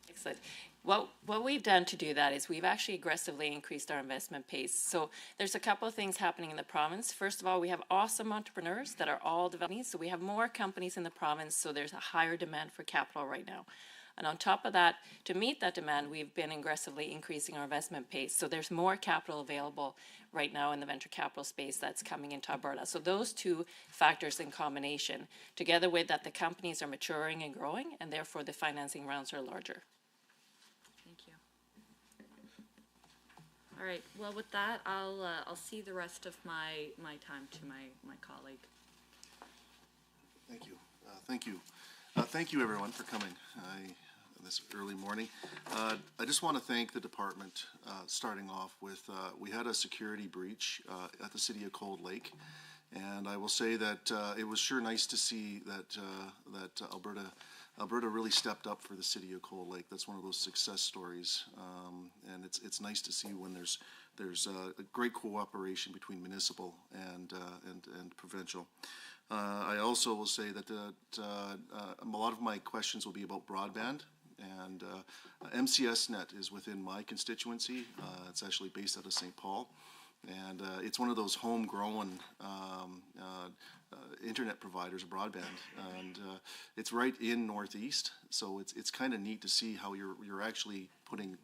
excellent. What we've done to do that is we've actually aggressively increased our investment pace. So there's a couple of things happening in the province. First of all, we have awesome entrepreneurs that are all developing. So we have more companies in the province, so there's a higher demand for capital right now. And on top of that, to meet that demand, we've been aggressively increasing our investment pace. So there's more capital available right now in the venture capital space that's coming into Alberta. So those two factors in combination, together with that the companies are maturing and growing, and therefore the financing rounds are larger. Thank you. All right. Well, with that, I'll see the rest of my time to my colleague. Thank you. Thank you. Thank you, everyone, for coming this early morning. I just want to thank the department, starting off with, we had a security breach at the city of Cold Lake, and I will say that it was sure nice to see that Alberta really stepped up for the city of Cold Lake. That's one of those success stories, and it's nice to see when there's a great cooperation between municipal and provincial. I also will say that a lot of my questions will be about broadband, and MCSnet is within my constituency. It's actually based out of St. Paul, and it's one of those homegrown internet providers of broadband, and it's right in Northeast, so it's kind of neat to see how you're actually putting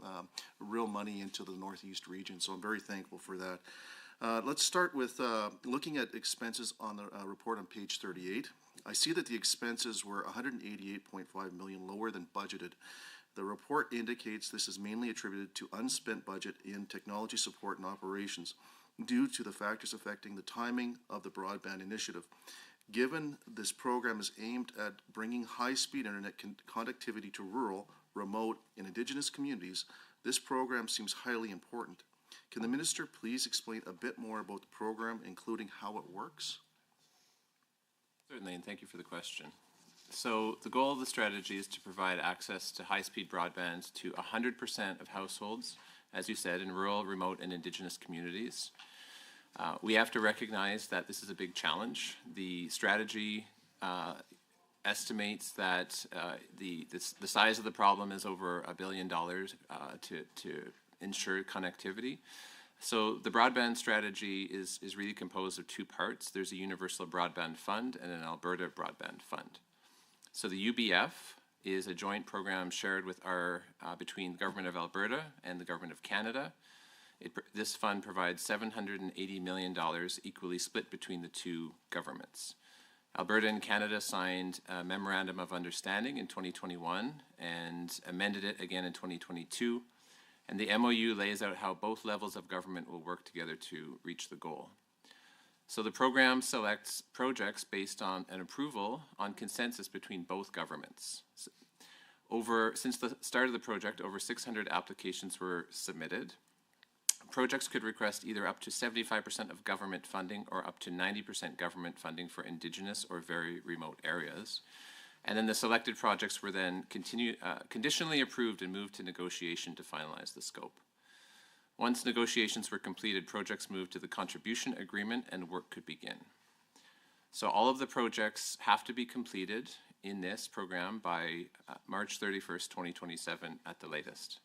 real money into the Northeast region, so I'm very thankful for that. Let's start with looking at expenses on the report on page 38. I see that the expenses were $188.5 million lower than budgeted. The report indicates this is mainly attributed to unspent budget in technology support and operations due to the factors affecting the timing of the broadband initiative. Given this program is aimed at bringing high-speed internet connectivity to rural, remote, and Indigenous communities, this program seems highly important. Can the minister please explain a bit more about the program, including how it works? Certainly, and thank you for the question. So the goal of the strategy is to provide access to high-speed broadband to 100% of households, as you said, in rural, remote, and Indigenous communities. We have to recognize that this is a big challenge. The strategy estimates that the size of the problem is over $1 billion to ensure connectivity. So the broadband strategy is really composed of two parts. There's a Universal Broadband Fund and an Alberta Broadband Fund. So the UBF is a joint program shared with between the Government of Alberta and the Government of Canada. This fund provides $780 million equally split between the two governments. Alberta and Canada signed a Memorandum of Understanding in 2021 and amended it again in 2022. And the MOU lays out how both levels of government will work together to reach the goal. So the program selects projects based on an approval on consensus between both governments. Since the start of the project, over 600 applications were submitted. Projects could request either up to 75% of government funding or up to 90% government funding for Indigenous or very remote areas. And then the selected projects were then conditionally approved and moved to negotiation to finalize the scope. Once negotiations were completed, projects moved to the contribution agreement and work could begin. So all of the projects have to be completed in this program by March 31st, 2027 at the latest.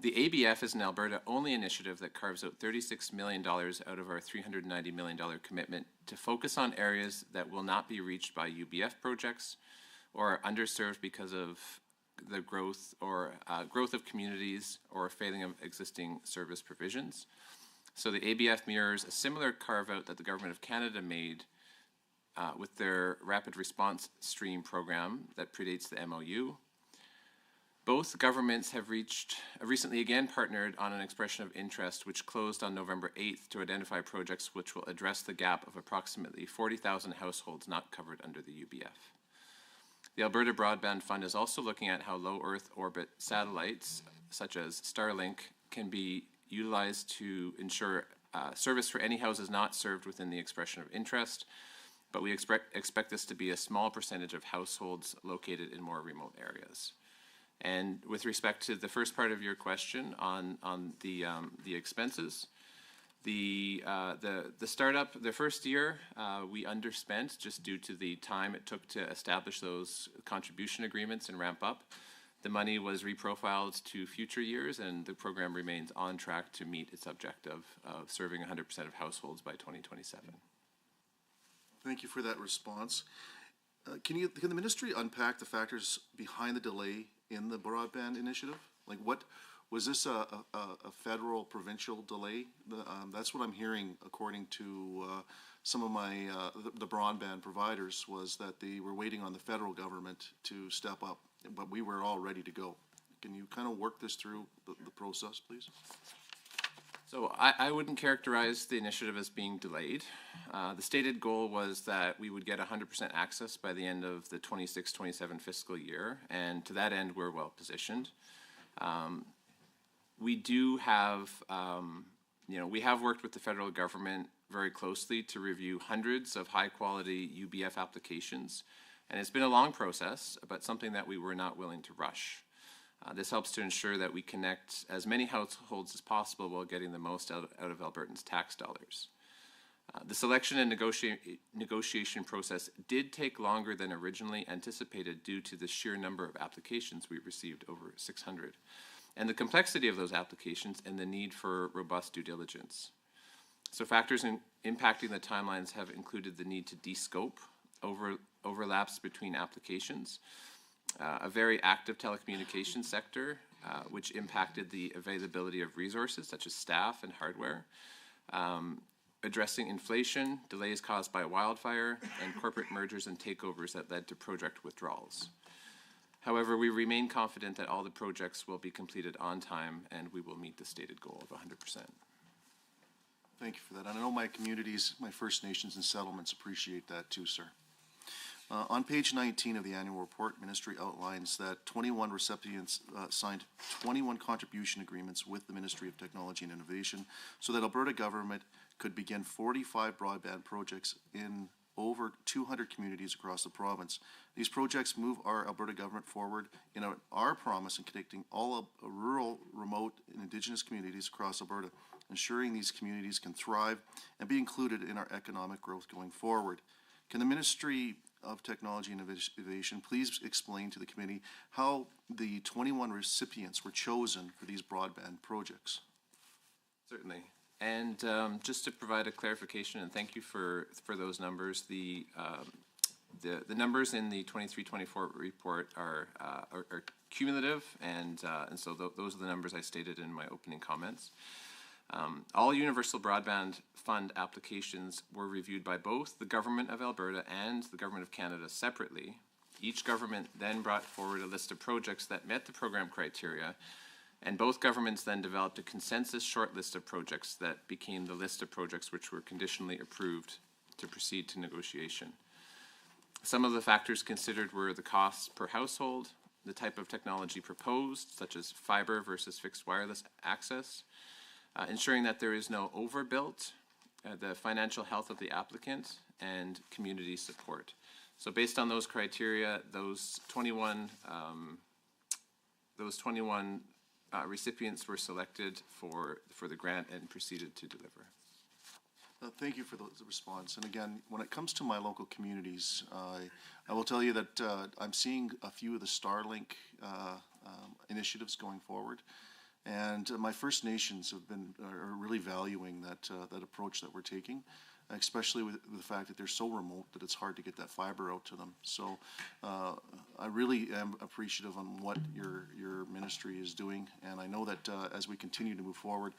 The ABF is an Alberta-only initiative that carves out $36 million out of our $390 million commitment to focus on areas that will not be reached by UBF projects or are underserved because of the growth of communities or failing of existing service provisions. So the ABF mirrors a similar carve-out that the Government of Canada made with their Rapid Response Stream program that predates the MOU. Both governments have recently again partnered on an expression of interest which closed on November 8th to identify projects which will address the gap of approximately 40,000 households not covered under the UBF. The Alberta Broadband Fund is also looking at how low Earth orbit satellites, such as Starlink, can be utilized to ensure service for any houses not served within the expression of interest, but we expect this to be a small percentage of households located in more remote areas. And with respect to the first part of your question on the expenses, the startup, the first year, we underspent just due to the time it took to establish those contribution agreements and ramp up. The money was reprofiled to future years, and the program remains on track to meet its objective of serving 100% of households by 2027. Thank you for that response. Can the ministry unpack the factors behind the delay in the broadband initiative? Like, what was this a federal provincial delay? That's what I'm hearing, according to some of my the broadband providers, was that they were waiting on the federal government to step up, but we were all ready to go. Can you kind of work this through the process, please? So I wouldn't characterize the initiative as being delayed. The stated goal was that we would get 100% access by the end of the 26-27 fiscal year, and to that end, we're well positioned. We do have, we have worked with the federal government very closely to review hundreds of high-quality UBF applications, and it's been a long process, but something that we were not willing to rush. This helps to ensure that we connect as many households as possible while getting the most out of Albertans' tax dollars. The selection and negotiation process did take longer than originally anticipated due to the sheer number of applications we received, over 600, and the complexity of those applications and the need for robust due diligence. So factors impacting the timelines have included the need to de-scope overlaps between applications, a very active telecommunications sector, which impacted the availability of resources such as staff and hardware, addressing inflation, delays caused by wildfire, and corporate mergers and takeovers that led to project withdrawals. However, we remain confident that all the projects will be completed on time and we will meet the stated goal of 100%. Thank you for that. And I know my communities, my First Nations and settlements appreciate that too, sir. On page 19 of the annual report, Ministry outlines that 21 recipients signed 21 contribution agreements with the Ministry of Technology and Innovation so that Alberta government could begin 45 broadband projects in over 200 communities across the province. These projects move our Alberta government forward in our promise in connecting all rural, remote, and Indigenous communities across Alberta, ensuring these communities can thrive and be included in our economic growth going forward. Can the Ministry of Technology and Innovation please explain to the committee how the 21 recipients were chosen for these broadband projects? Certainly. And just to provide a clarification, and thank you for those numbers, the numbers in the 23-24 report are cumulative, and so those are the numbers I stated in my opening comments. All Universal Broadband Fund applications were reviewed by both the Government of Alberta and the Government of Canada separately. Each government then brought forward a list of projects that met the program criteria, and both governments then developed a consensus short list of projects that became the list of projects which were conditionally approved to proceed to negotiation. Some of the factors considered were the costs per household, the type of technology proposed, such as fiber versus fixed wireless access, ensuring that there is no overbuilt, the financial health of the applicant, and community support. So based on those criteria, those 21 recipients were selected for the grant and proceeded to deliver. Thank you for the response. And again, when it comes to my local communities, I will tell you that I'm seeing a few of the Starlink initiatives going forward. And my First Nations are really valuing that approach that we're taking, especially with the fact that they're so remote that it's hard to get that fiber out to them. So I really am appreciative on what your ministry is doing, and I know that as we continue to move forward,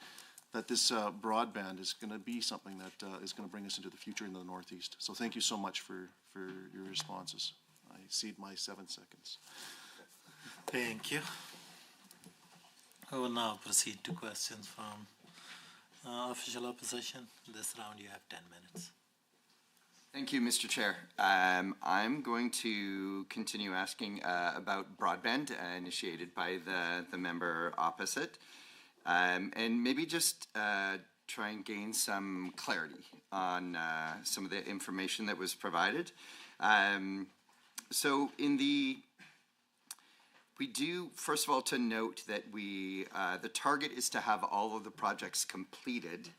that this broadband is going to be something that is going to bring us into the future in the Northeast. So thank you so much for your responses. I cede my 7 seconds. Thank you. I will now proceed to questions from official opposition. This round you have 10 minutes. Thank you, Mr. Chair. I'm going to continue asking about broadband initiated by the member opposite, and maybe just try and gain some clarity on some of the information that was provided. So we do, first of all, to note that the target is to have all of the projects completed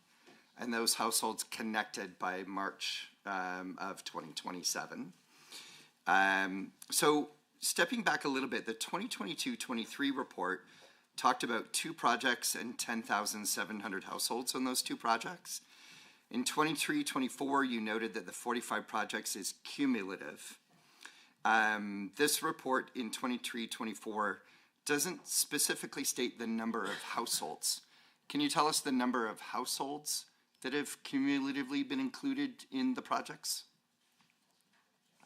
and those households connected by March of 2027. So stepping back a little bit, the 2022-23 report talked about 2 projects and 10,700 households on those 2 projects. In 23-24, you noted that the 45 projects is cumulative. This report in 23-24 doesn't specifically state the number of households. Can you tell us the number of households that have cumulatively been included in the projects?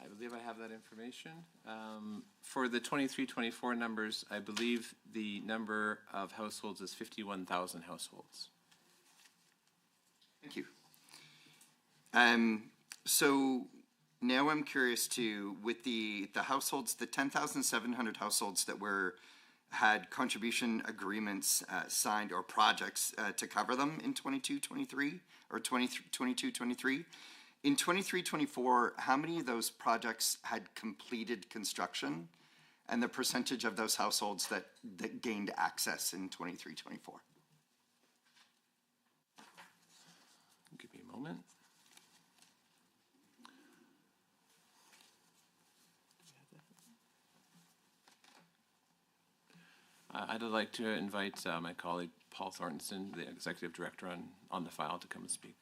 I believe I have that information. For the 23-24 numbers, I believe the number of households is 51,000 households. Thank you. So now I'm curious with the households, the 10,700 households that had contribution agreements signed or projects to cover them in 22-23 or 22-23. In 23-24, how many of those projects had completed construction and the percentage of those households that gained access in 23-24? Give me a moment. I'd like to invite my colleague Paul Thornton, the Executive Director on the file, to come and speak.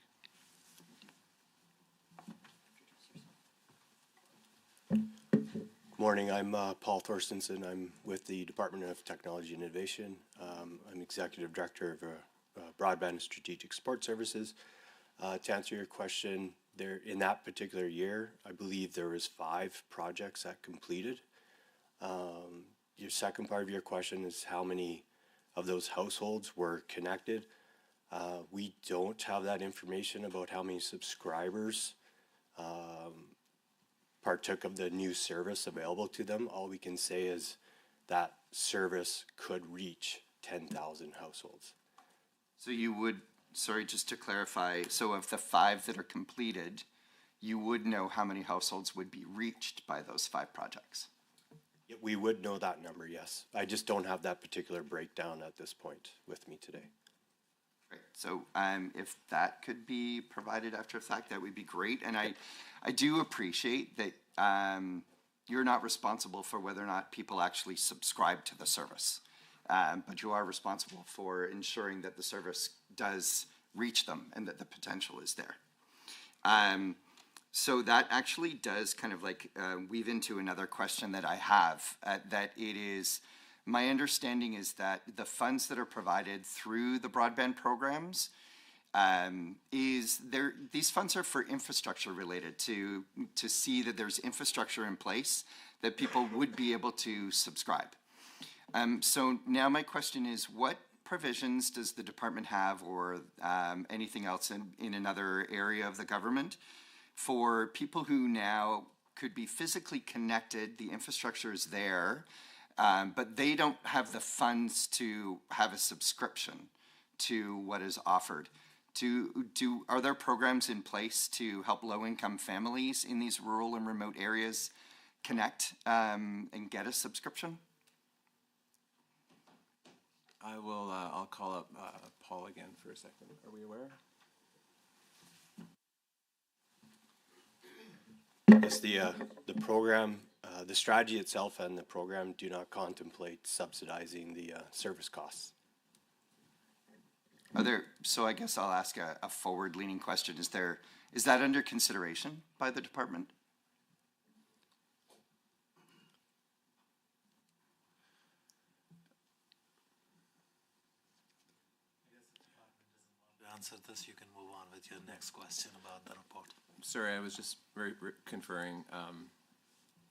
Good morning, I'm Paul Thorstensen. I'm with the Department of Technology and Innovation. I'm Executive Director of Broadband and Strategic Support Services. To answer your question, in that particular year, I believe there was 5 projects that completed. Your second part of your question is how many of those households were connected. We don't have that information about how many subscribers partook of the new service available to them. All we can say is that service could reach 10,000 households. So you would, sorry, just to clarify, so of the 5 that are completed, you would know how many households would be reached by those 5 projects. Yeah, we would know that number, yes. I just don't have that particular breakdown at this point with me today. Right. So if that could be provided after the fact, that would be great. And I do appreciate that you're not responsible for whether or not people actually subscribe to the service, but you are responsible for ensuring that the service does reach them and that the potential is there. So that actually does kind of like weave into another question that I have, that it is, my understanding is that the funds that are provided through the broadband programs, these funds are for infrastructure related, to see that there's infrastructure in place that people would be able to subscribe. So now my question is, what provisions does the department have, or anything else in another area of the government, for people who now could be physically connected, the infrastructure is there, but they don't have the funds to have a subscription to what is offered? Are there programs in place to help low-income families in these rural and remote areas connect and get a subscription? I'll call up Paul again for a second. Are we aware? Yes, the program, the strategy itself and the program do not contemplate subsidizing the service costs. So I guess I'll ask a forward-leaning question. Is that under consideration by the department? To answer this, you can move on with your next question about the report. Sorry, I was just conferring.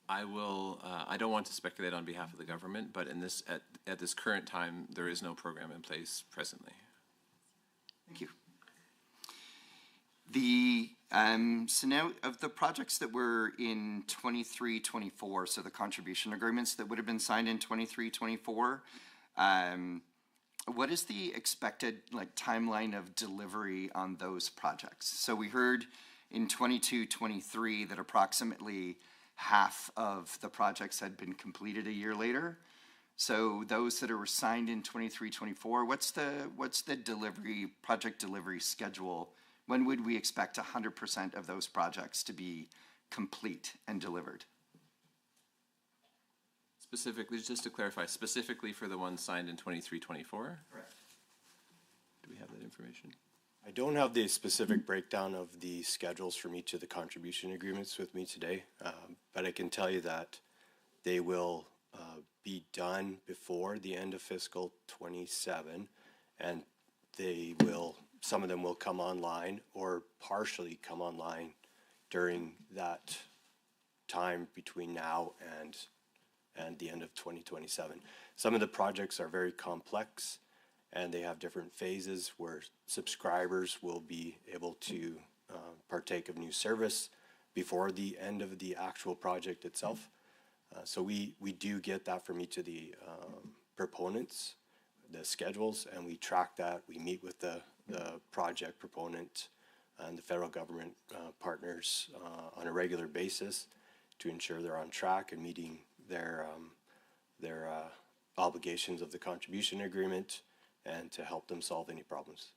I don't want to speculate on behalf of the government, but at this current time, there is no program in place presently. Thank you. So now of the projects that were in 23-24, so the contribution agreements that would have been signed in 23-24, what is the expected timeline of delivery on those projects? So we heard in 22-23 that approximately half of the projects had been completed a year later. So those that are signed in 23-24, what's the project delivery schedule? When would we expect 100% of those projects to be complete and delivered? Specifically, just to clarify, specifically for the ones signed in 23-24? Correct. Do we have that information? I don't have the specific breakdown of the schedules from each of the contribution agreements with me today, but I can tell you that they will be done before the end of fiscal 27, and some of them will come online or partially come online during that time between now and the end of 2027. Some of the projects are very complex, and they have different phases where subscribers will be able to partake of new service before the end of the actual project itself. So we do get that from each of the proponents, the schedules, and we track that. We meet with the project proponent and the federal government partners on a regular basis to ensure they're on track and meeting their obligations of the contribution agreement, and to help them solve any problems.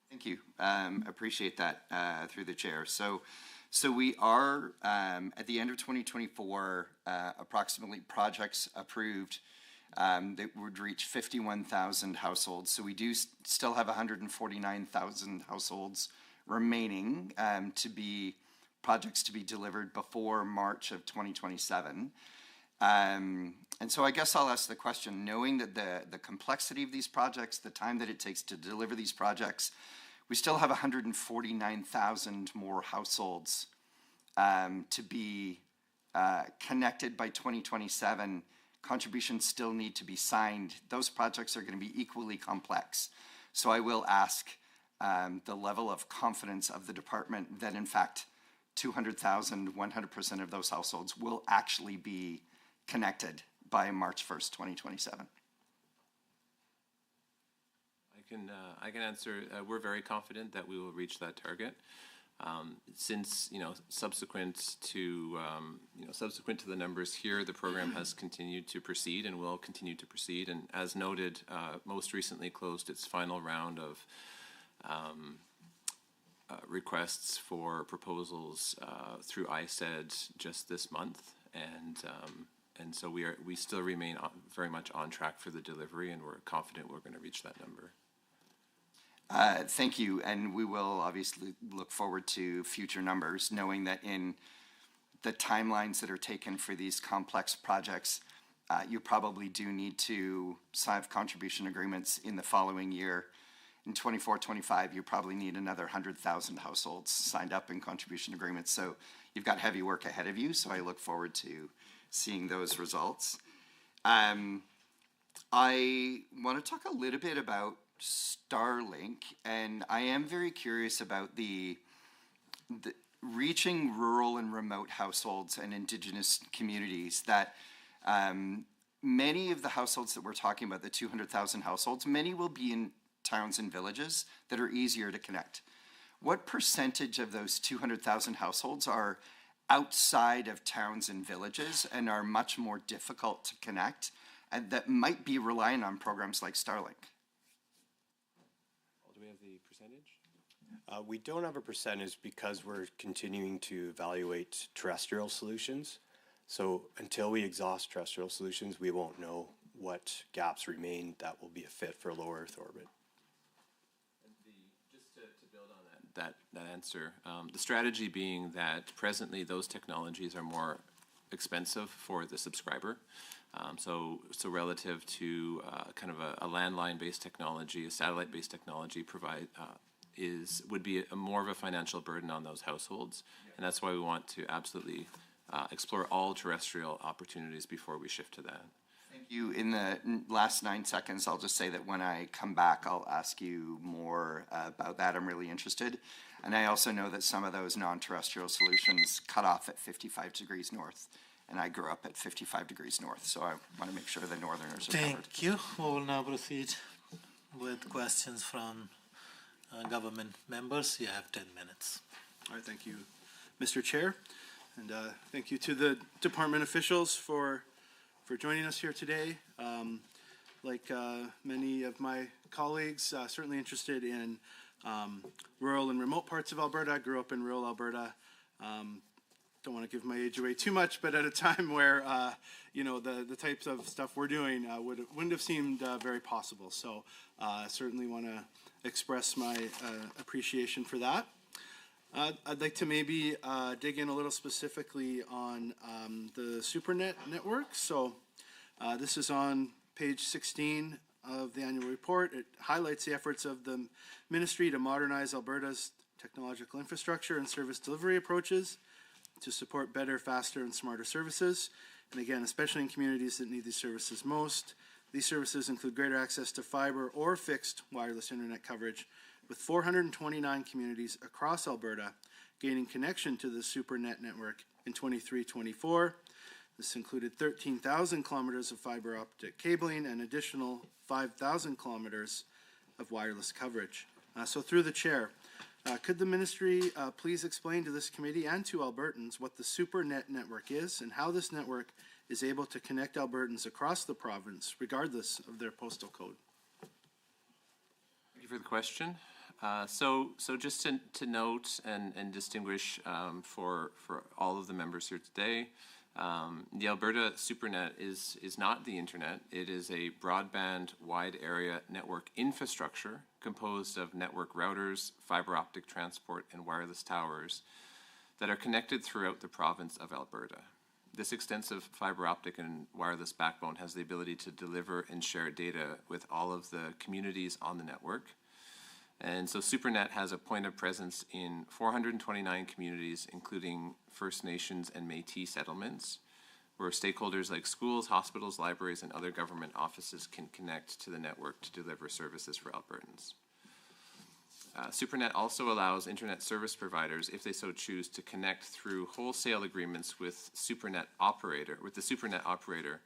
Thank you. Appreciate that through the chair. So we are at the end of 2024, approximately projects approved that would reach 51,000 households. So we do still have 149,000 households remaining projects to be delivered before March of 2027. And so I guess I'll ask the question, knowing that the complexity of these projects, the time that it takes to deliver these projects, we still have 149,000 more households to be connected by 2027. Contributions still need to be signed. Those projects are going to be equally complex. So I will ask the level of confidence of the department that in fact 200,000, 100% of those households will actually be connected by March 1st, 2027. I can answer. We're very confident that we will reach that target. Since, subsequent to the numbers here, the program has continued to proceed and will continue to proceed. And as noted, most recently closed its final round of requests for proposals through ISED just this month, and so we still remain very much on track for the delivery, and we're confident we're going to reach that number. Thank you, and we will obviously look forward to future numbers, knowing that in the timelines that are taken for these complex projects, you probably do need to sign contribution agreements in the following year. In 24-25, you probably need another 100,000 households signed up in contribution agreements. So you've got heavy work ahead of you. So I look forward to seeing those results. I want to talk a little bit about Starlink, and I am very curious about the reaching rural and remote households and Indigenous communities that many of the households that we're talking about, the 200,000 households, many will be in towns and villages that are easier to connect. What percentage of those 200,000 households are outside of towns and villages and are much more difficult to connect and that might be relying on programs like Starlink? Do we have the percentage? We don't have a percentage because we're continuing to evaluate terrestrial solutions. So until we exhaust terrestrial solutions, we won't know what gaps remain that will be a fit for low Earth orbit. Just to build on that answer, the strategy being that presently those technologies are more expensive for the subscriber. So relative to kind of a landline-based technology, a satellite-based technology would be more of a financial burden on those households, and that's why we want to absolutely explore all terrestrial opportunities before we shift to that. Thank you. In the last 9 seconds, I'll just say that when I come back, I'll ask you more about that. I'm really interested. And I also know that some of those non-terrestrial solutions cut off at 55 degrees north. And I grew up at 55 degrees north, so I want to make sure the northerners are covered. Thank you. We will now proceed with questions from government members. You have 10 minutes. All right, thank you, Mr. Chair. And thank you to the department officials for joining us here today. Like many of my colleagues, certainly interested in rural and remote parts of Alberta. I grew up in rural Alberta. Don't want to give my age away too much, but at a time where, the types of stuff we're doing wouldn't have seemed very possible. So certainly want to express my appreciation for that. I'd like to maybe dig in a little specifically on the SuperNet network. So this is on page 16 of the annual report. It highlights the efforts of the ministry to modernize Alberta's technological infrastructure and service delivery approaches to support better, faster, and smarter services. And again, especially in communities that need these services most. These services include greater access to fiber or fixed wireless internet coverage, with 429 communities across Alberta gaining connection to the SuperNet network in 23-24. This included 13,000 kilometers of fiber optic cabling and additional 5,000 kilometers of wireless coverage. So through the chair, could the ministry please explain to this committee and to Albertans what the SuperNet network is and how this network is able to connect Albertans across the province, regardless of their postal code? Thank you for the question. So just to note and distinguish for all of the members here today, the Alberta SuperNet is not the internet. It is a broadband wide area network infrastructure composed of network routers, fiber optic transport, and wireless towers that are connected throughout the province of Alberta. This extensive fiber optic and wireless backbone has the ability to deliver and share data with all of the communities on the network. And so SuperNet has a point of presence in 429 communities, including First Nations and Métis settlements, where stakeholders like schools, hospitals, libraries, and other government offices can connect to the network to deliver services for Albertans. SuperNet also allows internet service providers, if they so choose, to connect through wholesale agreements with the SuperNet operator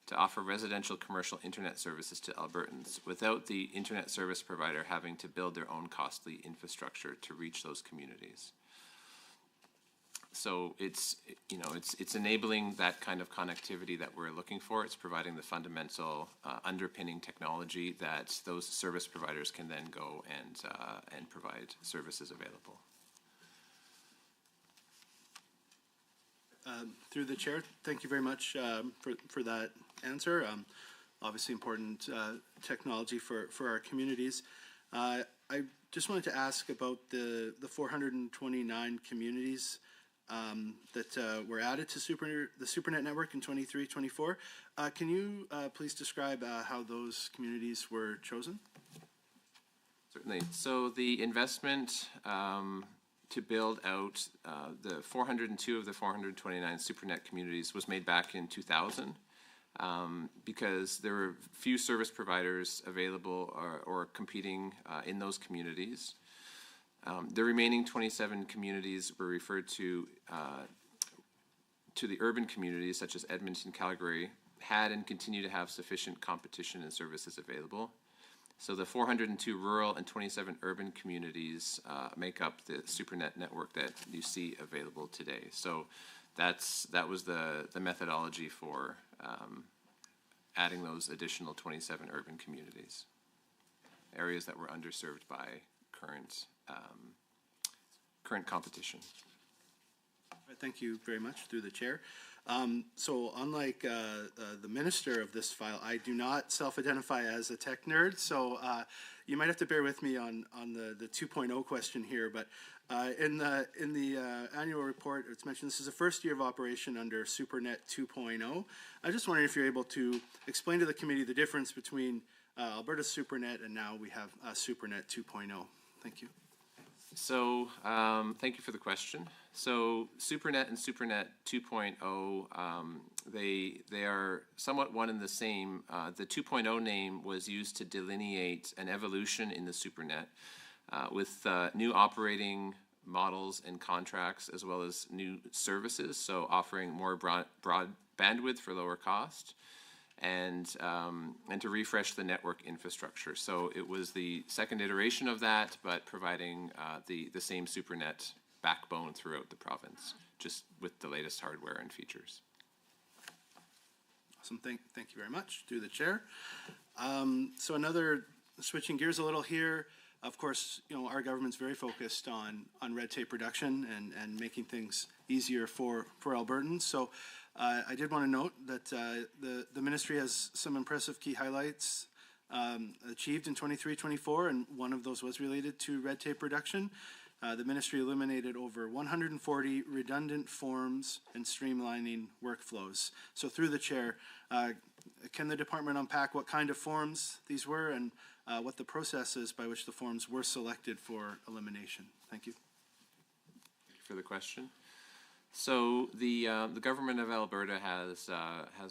to offer residential commercial internet services to Albertans without the internet service provider having to build their own costly infrastructure to reach those communities. So it's, it's enabling that kind of connectivity that we're looking for. It's providing the fundamental underpinning technology that those service providers can then go and provide services available. Through the chair, thank you very much for that answer. Obviously important technology for our communities. I just wanted to ask about the 429 communities that were added to the SuperNet network in 23-24. Can you please describe how those communities were chosen? Certainly. So the investment to build out the 402 of the 429 SuperNet communities was made back in 2000 because there were few service providers available or competing in those communities. The remaining 27 communities were referred to the urban communities such as Edmonton, Calgary, had and continue to have sufficient competition and services available. So the 402 rural and 27 urban communities make up the SuperNet network that you see available today. So that was the methodology for adding those additional 27 urban communities, areas that were underserved by current competition. Thank you very much, through the chair. So unlike the minister of this file, I do not self-identify as a tech nerd, so you might have to bear with me on the 2.0 question here, but in the annual report, it's mentioned this is the first year of operation under SuperNet 2.0. I'm just wondering if you're able to explain to the committee the difference between Alberta's SuperNet and now we have SuperNet 2.0. Thank you. So thank you for the question. So SuperNet and SuperNet 2.0, they are somewhat one and the same. The 2.0 name was used to delineate an evolution in the SuperNet with new operating models and contracts as well as new services, so offering more broad bandwidth for lower cost, and to refresh the network infrastructure. So it was the second iteration of that, but providing the same SuperNet backbone throughout the province, just with the latest hardware and features. Awesome, thank you very much, through the chair. So another, switching gears a little here, of course, our government's very focused on red tape reduction and making things easier for Albertans. So I did want to note that the ministry has some impressive key highlights achieved in 23-24, and one of those was related to red tape reduction. The ministry eliminated over 140 redundant forms and streamlining workflows. So through the chair, can the department unpack what kind of forms these were and what the process is by which the forms were selected for elimination? Thank you. Thank you for the question. So the government of Alberta has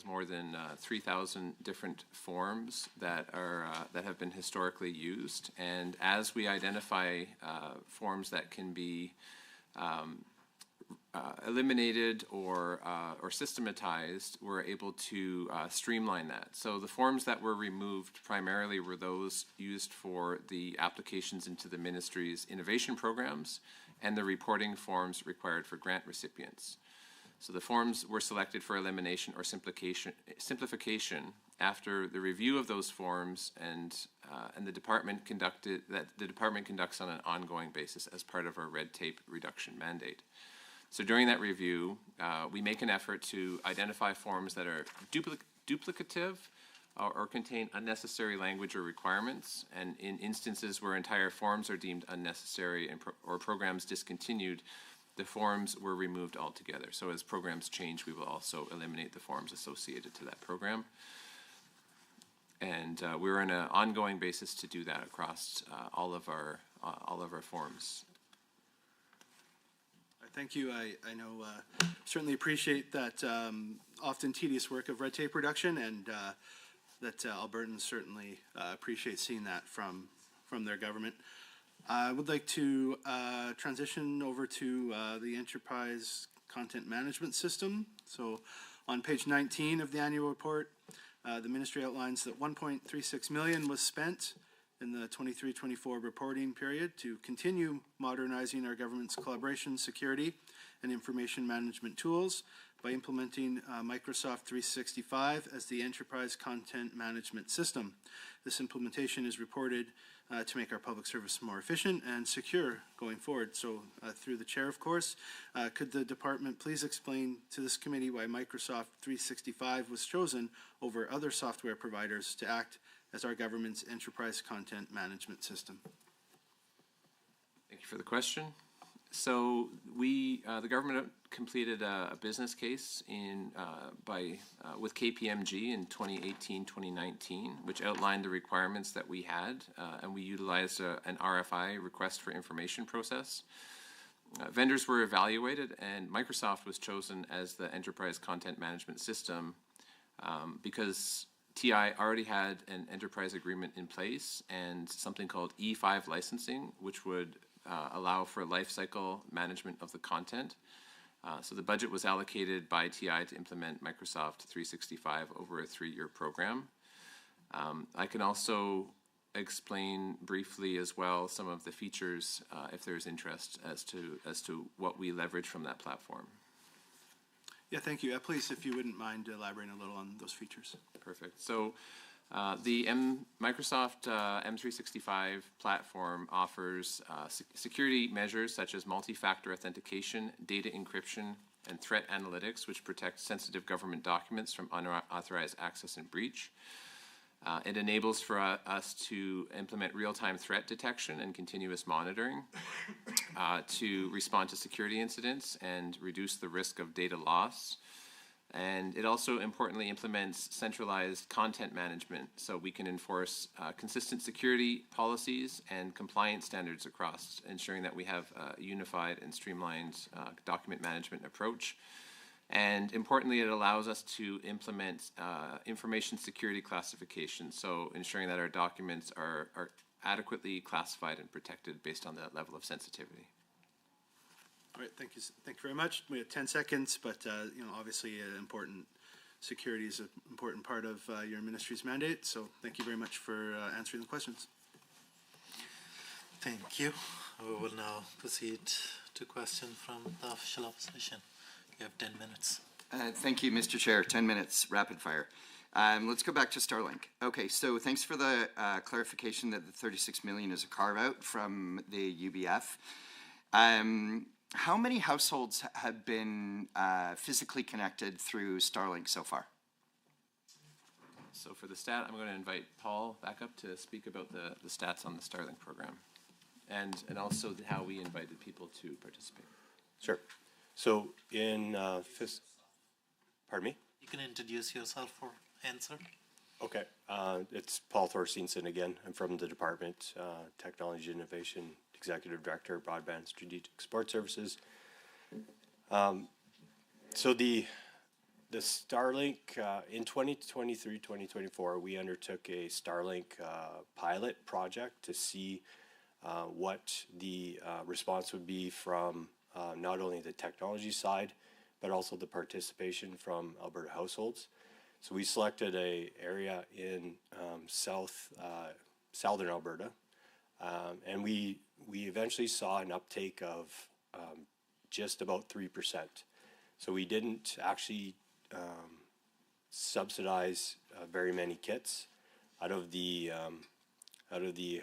more than 3,000 different forms that have been historically used, and as we identify forms that can be eliminated or systematized, we're able to streamline that. So the forms that were removed primarily were those used for the applications into the ministry's innovation programs and the reporting forms required for grant recipients. So the forms were selected for elimination or simplification after the review of those forms, and the department conducts on an ongoing basis as part of our red tape reduction mandate. So during that review, we make an effort to identify forms that are duplicative or contain unnecessary language or requirements, and in instances where entire forms are deemed unnecessary or programs discontinued, the forms were removed altogether. So as programs change, we will also eliminate the forms associated to that program. And we're on an ongoing basis to do that across all of our forms. Thank you. I know certainly appreciate that often tedious work of red tape reduction, and that Albertans certainly appreciate seeing that from their government. I would like to transition over to the enterprise content management system. So on page 19 of the annual report, the ministry outlines that $1.36 million was spent in the 23-24 reporting period to continue modernizing our government's collaboration, security, and information management tools by implementing Microsoft 365 as the enterprise content management system. This implementation is reported to make our public service more efficient and secure going forward. So through the chair, of course, could the department please explain to this committee why Microsoft 365 was chosen over other software providers to act as our government's enterprise content management system? Thank you for the question. So we, the government completed a business case with KPMG in 2018-2019, which outlined the requirements that we had, and we utilized an RFI, request for information process. Vendors were evaluated, and Microsoft was chosen as the enterprise content management system because TI already had an enterprise agreement in place and something called E5 licensing, which would allow for lifecycle management of the content. So the budget was allocated by TI to implement Microsoft 365 over a 3-year program. I can also explain briefly as well some of the features if there's interest as to what we leverage from that platform. Yeah, thank you. Please, if you wouldn't mind elaborating a little on those features. Perfect. So the Microsoft M365 platform offers security measures such as multi-factor authentication, data encryption, and threat analytics, which protect sensitive government documents from unauthorized access and breach. It enables for us to implement real-time threat detection and continuous monitoring to respond to security incidents and reduce the risk of data loss. And it also importantly implements centralized content management so we can enforce consistent security policies and compliance standards across, ensuring that we have a unified and streamlined document management approach. And importantly, it allows us to implement information security classification, so ensuring that our documents are adequately classified and protected based on that level of sensitivity. All right, thank you very much. We have 10 seconds, but obviously important security is an important part of your ministry's mandate, so thank you very much for answering the questions. Thank you. We will now proceed to question from the official opposition. You have 10 minutes. Thank you, Mr. Chair. 10 minutes, rapid fire. Let's go back to Starlink. Okay, so thanks for the clarification that the 36 million is a carve out from the UBF. How many households have been physically connected through Starlink so far? So for the stat, I'm going to invite Paul back up to speak about the stats on the Starlink program and also how we invited people to participate. Sure. So in pardon me? You can introduce yourself for answer. Okay. It's Paul Thorsteinson again. I'm from the Department, Technology Innovation, Executive Director, Broadband Strategic Support Services. So the Starlink, in 2023-2024, we undertook a Starlink pilot project to see what the response would be from not only the technology side, but also the participation from Alberta households. So we selected an area in southern Alberta, and we eventually saw an uptake of just about 3%. So we didn't actually subsidize very many kits out of the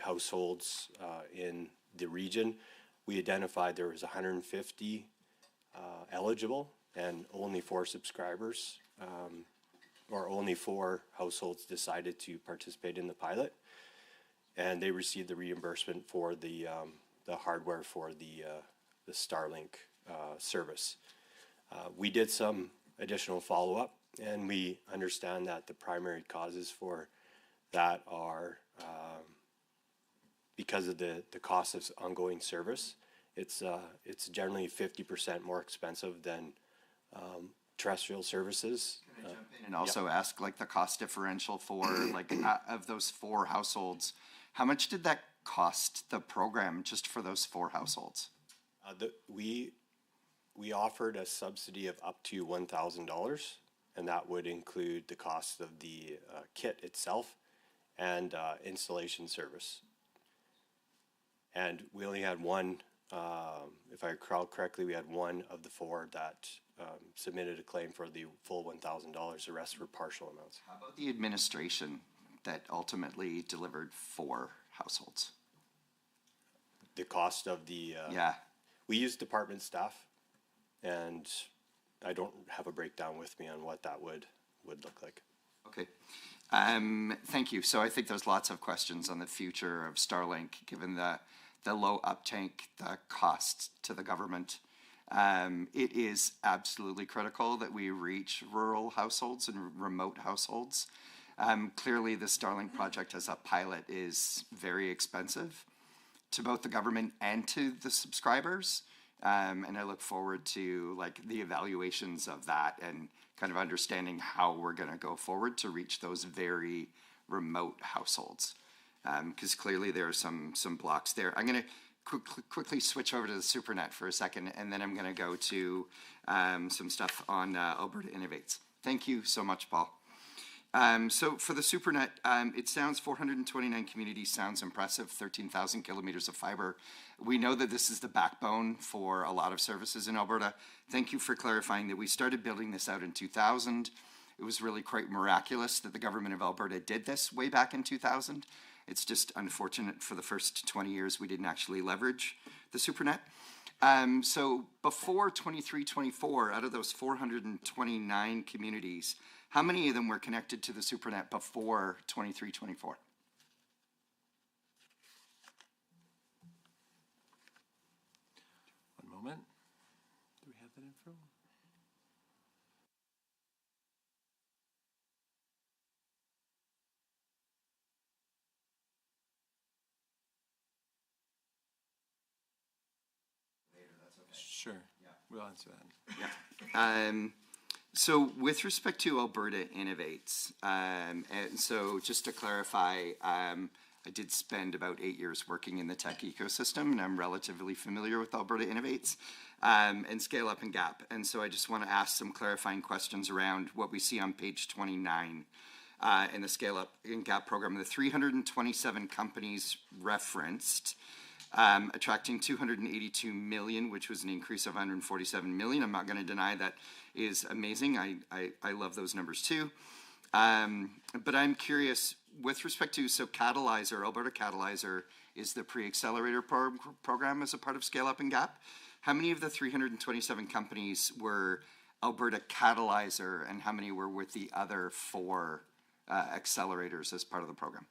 households in the region. We identified there was 150 eligible and only 4 subscribers, or only 4 households decided to participate in the pilot, and they received the reimbursement for the hardware for the Starlink service. We did some additional follow-up, and we understand that the primary causes for that are because of the cost of ongoing service. It's generally 50% more expensive than terrestrial services. Can I jump in and also ask like the cost differential for like of those 4 households? How much did that cost the program just for those 4 households? We offered a subsidy of up to $1,000, and that would include the cost of the kit itself and installation service. And we only had one, if I recall correctly, we had one of the four that submitted a claim for the full $1,000. The rest were partial amounts. How about the administration that ultimately delivered 4 households? The cost of the Yeah. We use department staff, and I don't have a breakdown with me on what that would look like. Okay. Thank you. So I think there's lots of questions on the future of Starlink, given the low uptake, the costs to the government. It is absolutely critical that we reach rural households and remote households. Clearly, the Starlink project as a pilot is very expensive to both the government and to the subscribers. And I look forward to like the evaluations of that and kind of understanding how we're going to go forward to reach those very remote households. Because clearly there are some blocks there. I'm going to quickly switch over to the SuperNet for a second, and then I'm going to go to some stuff on Alberta Innovates. Thank you so much, Paul. So for the SuperNet, it sounds 429 communities sounds impressive, 13,000 kilometers of fiber. We know that this is the backbone for a lot of services in Alberta. Thank you for clarifying that we started building this out in 2000. It was really quite miraculous that the government of Alberta did this way back in 2000. It's just unfortunate for the first 20 years we didn't actually leverage the SuperNet. So before 23-24, out of those 429 communities, how many of them were connected to the SuperNet before 23-24? One moment. Do we have that info? Sure. We'll answer that. Yeah. So with respect to Alberta Innovates, and so just to clarify, I did spend about 8 years working in the tech ecosystem, and I'm relatively familiar with Alberta Innovates and Scale Up and Gap. And so I just want to ask some clarifying questions around what we see on page 29 in the Scale Up and Gap program. The 327 companies referenced, attracting 282 million, which was an increase of 147 million. I'm not going to deny that is amazing. I love those numbers too. But I'm curious, with respect to, so Catalyzer, Alberta Catalyzer is the pre-accelerator program as a part of Scale Up and Gap. How many of the 327 companies were Alberta Catalyzer, and how many were with the other 4 accelerators as part of the program?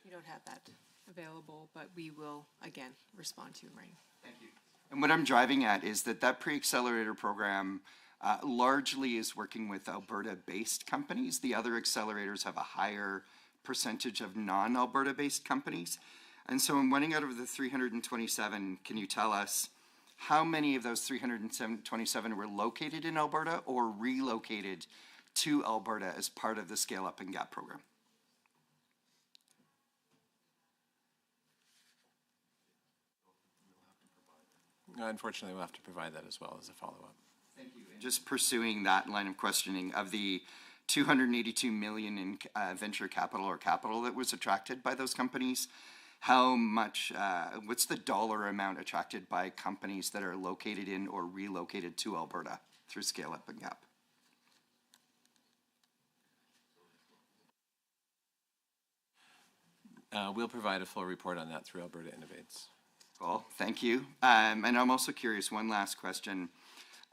You don't have that available, but we will, again, respond to you, Maureen. Thank you. And what I'm driving at is that pre-accelerator program largely is working with Alberta-based companies. The other accelerators have a higher percentage of non-Alberta-based companies. And so I'm wondering, out of the 327, can you tell us how many of those 327 were located in Alberta or relocated to Alberta as part of the Scale Up and Gap program? Unfortunately, we'll have to provide that as well as a follow-up. Thank you. And just pursuing that line of questioning, of the 282 million in venture capital or capital that was attracted by those companies, how much, what's the dollar amount attracted by companies that are located in or relocated to Alberta through Scale Up and Gap? We'll provide a full report on that through Alberta Innovates. Cool, thank you. And I'm also curious, one last question,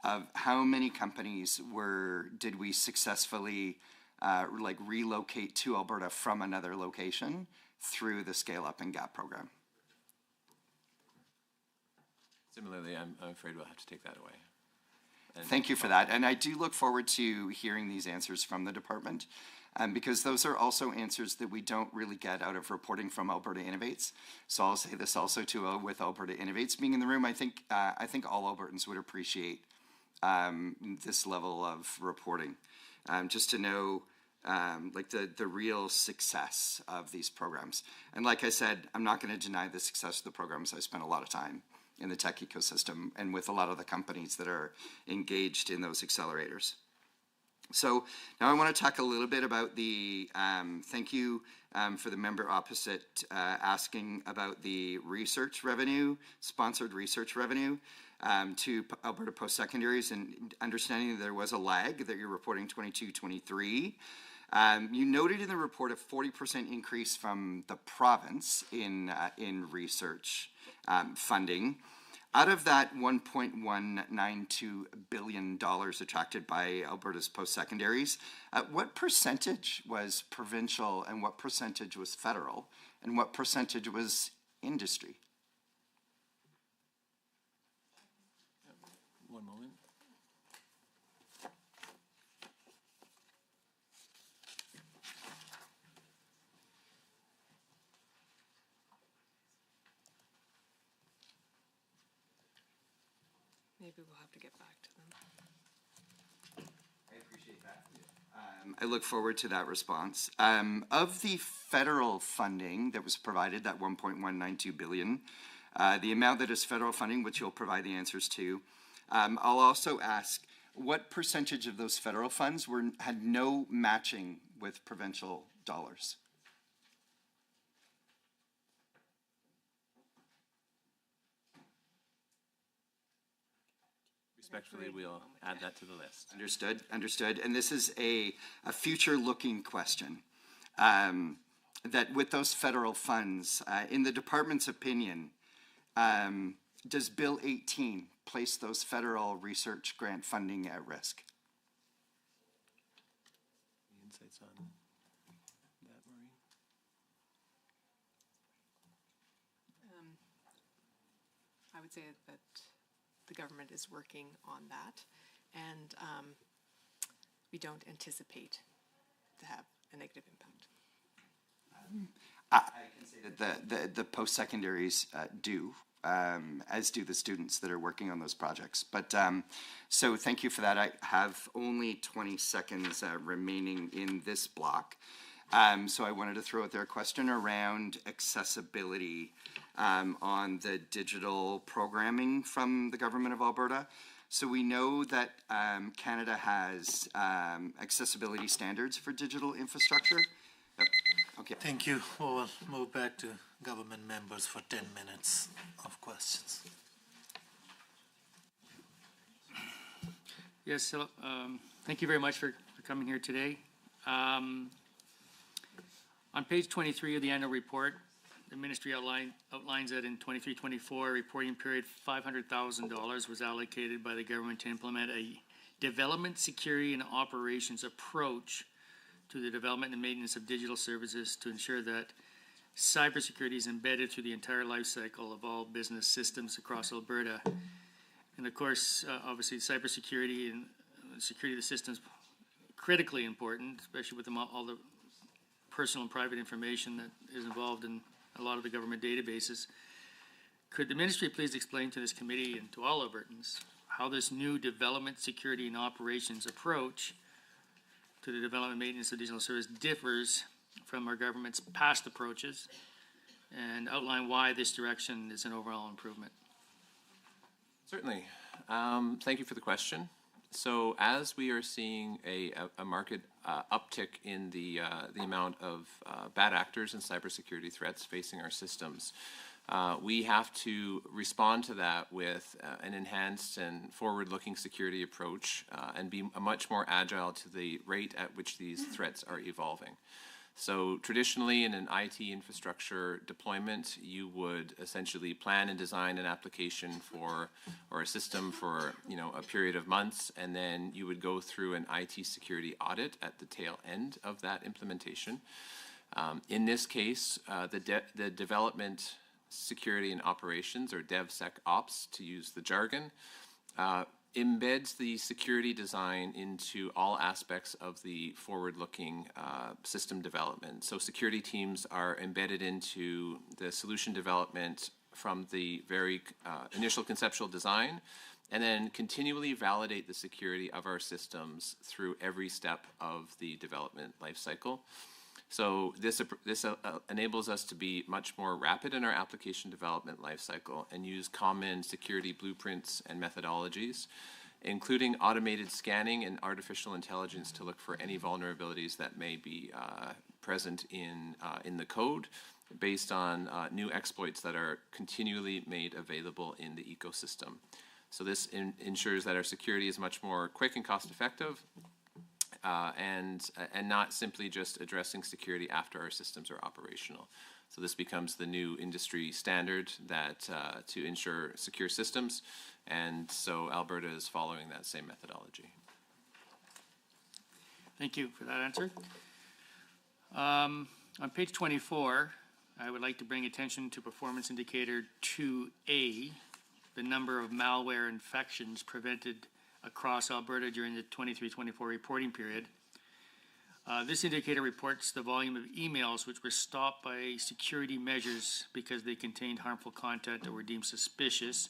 of how many companies did we successfully relocate to Alberta from another location through the Scale Up and Gap program? Similarly, I'm afraid we'll have to take that away. Thank you for that. And I do look forward to hearing these answers from the department, because those are also answers that we don't really get out of reporting from Alberta Innovates. So I'll say this also to with Alberta Innovates being in the room. I think all Albertans would appreciate this level of reporting, just to know the real success of these programs. And like I said, I'm not going to deny the success of the programs. I spent a lot of time in the tech ecosystem and with a lot of the companies that are engaged in those accelerators. So now I want to talk a little bit about the, thank you for the member opposite asking about the research revenue, sponsored research revenue to Alberta post-secondaries, and understanding that there was a lag that you're reporting 22-23. You noted in the report a 40% increase from the province in research funding. Out of that $1.192 billion attracted by Alberta's post-secondaries, what percentage was provincial and what percentage was federal and what percentage was industry? One moment. Maybe we'll have to get back to them. I appreciate that. I look forward to that response. Of the federal funding that was provided, that $1.192 billion, the amount that is federal funding, which you'll provide the answers to, I'll also ask what percentage of those federal funds had no matching with provincial dollars? Respectfully, we'll add that to the list. Understood, understood. And this is a future-looking question. That with those federal funds, in the department's opinion, does Bill 18 place those federal research grant funding at risk? Any insights on that, Maureen? I would say that the government is working on that, and we don't anticipate to have a negative impact. I can say that the post-secondaries do, as do the students that are working on those projects. But so thank you for that. I have only 20 seconds remaining in this block. So I wanted to throw out there a question around accessibility on the digital programming from the Government of Alberta. So we know that Canada has accessibility standards for digital infrastructure. Okay. Thank you. We will move back to government members for 10 minutes of questions. Yes, hello. Thank you very much for coming here today. On page 23 of the annual report, the ministry outlines that in 23-24 reporting period, $500,000 was allocated by the government to implement a development, security, and operations approach to the development and maintenance of digital services to ensure that cybersecurity is embedded through the entire life cycle of all business systems across Alberta. And of course, obviously, cybersecurity and security of the systems critically important, especially with all the personal and private information that is involved in a lot of the government databases. Could the ministry please explain to this committee and to all Albertans how this new development, security, and operations approach to the development and maintenance of digital service differs from our government's past approaches, and outline why this direction is an overall improvement? Certainly. Thank you for the question. So as we are seeing a market uptick in the amount of bad actors and cybersecurity threats facing our systems, we have to respond to that with an enhanced and forward-looking security approach and be much more agile to the rate at which these threats are evolving. So traditionally in an IT infrastructure deployment, you would essentially plan and design an application for, or a system for, a period of months, and then you would go through an IT security audit at the tail end of that implementation. In this case, the development, security, and operations, or DevSecOps to use the jargon, embeds the security design into all aspects of the forward-looking system development. So security teams are embedded into the solution development from the very initial conceptual design, and then continually validate the security of our systems through every step of the development lifecycle. So this enables us to be much more rapid in our application development lifecycle and use common security blueprints and methodologies, including automated scanning and artificial intelligence to look for any vulnerabilities that may be present in the code based on new exploits that are continually made available in the ecosystem. So this ensures that our security is much more quick and cost effective, and not simply just addressing security after our systems are operational. So this becomes the new industry standard that to ensure secure systems, and so Alberta is following that same methodology. Thank you for that answer. On page 24, I would like to bring attention to performance indicator 2A, the number of malware infections prevented across Alberta during the 23-24 reporting period. This indicator reports the volume of emails which were stopped by security measures because they contained harmful content or were deemed suspicious.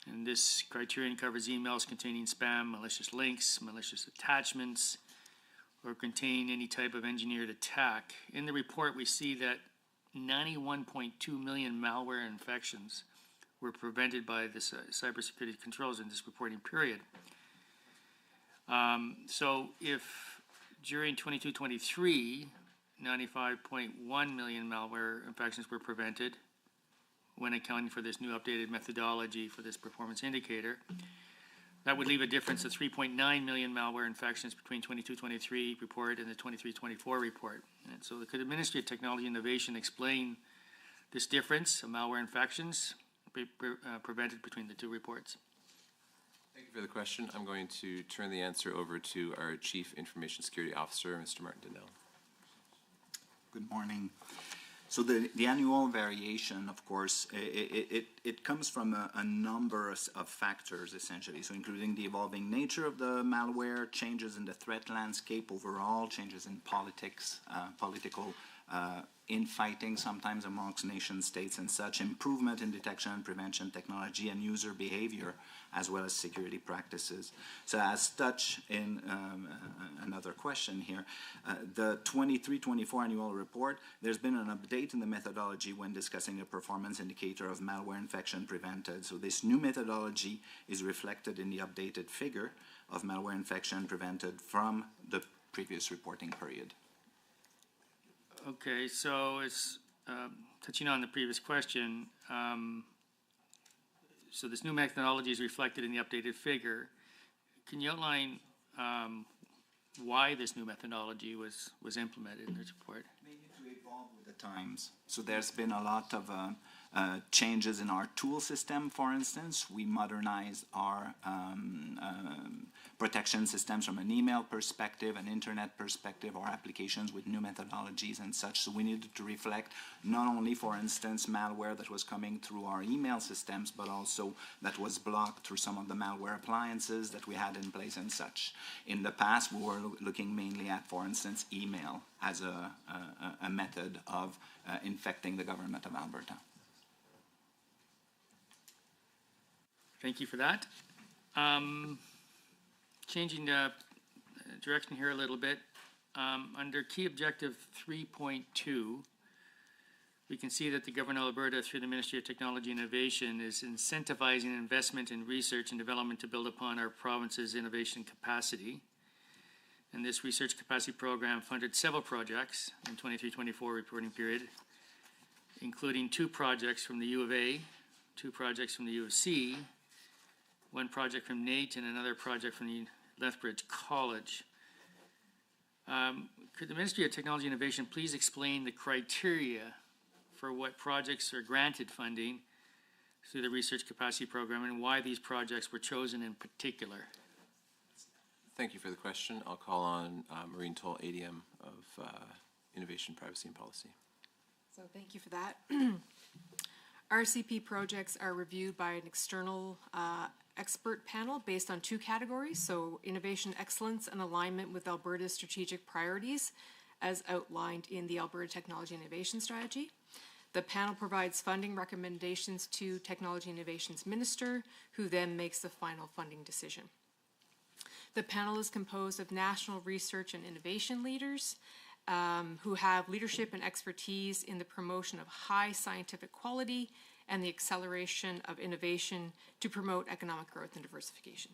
And this criterion covers emails containing spam, malicious links, malicious attachments, or contain any type of engineered attack. In the report, we see that 91.2 million malware infections were prevented by the cybersecurity controls in this reporting period. So if during 22-23, 95.1 million malware infections were prevented when accounting for this new updated methodology for this performance indicator, that would leave a difference of 3.9 million malware infections between 22-23 report and the 23-24 report. And so could the Ministry of Technology and Innovation explain this difference of malware infections prevented between the two reports? Thank you for the question. I'm going to turn the answer over to our Chief Information Security Officer, Mr. Martin Donnell. Good morning. So the annual variation, of course, it comes from a number of factors, essentially, so including the evolving nature of the malware, changes in the threat landscape overall, changes in politics, political infighting sometimes amongst nation states and such, improvement in detection and prevention technology and user behavior, as well as security practices. So as such, in another question here, the 23-24 annual report, there's been an update in the methodology when discussing the performance indicator of malware infection prevented. So this new methodology is reflected in the updated figure of malware infection prevented from the previous reporting period. Okay, so it's touching on the previous question. So this new methodology is reflected in the updated figure. Can you outline why this new methodology was implemented in this report? Maybe to evolve with the times. So there's been a lot of changes in our tool system, for instance. We modernized our protection systems from an email perspective, an internet perspective, our applications with new methodologies and such. So we needed to reflect not only, for instance, malware that was coming through our email systems, but also that was blocked through some of the malware appliances that we had in place and such. In the past, we were looking mainly at, for instance, email as a method of infecting the government of Alberta. Thank you for that. Changing the direction here a little bit, under key objective 3.2, we can see that the Government of Alberta, through the Ministry of Technology and Innovation, is incentivizing investment in research and development to build upon our province's innovation capacity. And this research capacity program funded several projects in 23-24 reporting period, including 2 projects from the U of A, 2 projects from the U of C, 1 project from NAIT, and another project from the Lethbridge College. Could the Ministry of Technology and Innovation please explain the criteria for what projects are granted funding through the research capacity program and why these projects were chosen in particular? Thank you for the question. I'll call on Maureen Toll, ADM of Innovation, Privacy and Policy. So thank you for that. RCP projects are reviewed by an external expert panel based on 2 categories, so innovation excellence and alignment with Alberta's strategic priorities as outlined in the Alberta Technology and Innovation Strategy. The panel provides funding recommendations to Technology and Innovation's minister, who then makes the final funding decision. The panel is composed of national research and innovation leaders, who have leadership and expertise in the promotion of high scientific quality and the acceleration of innovation to promote economic growth and diversification.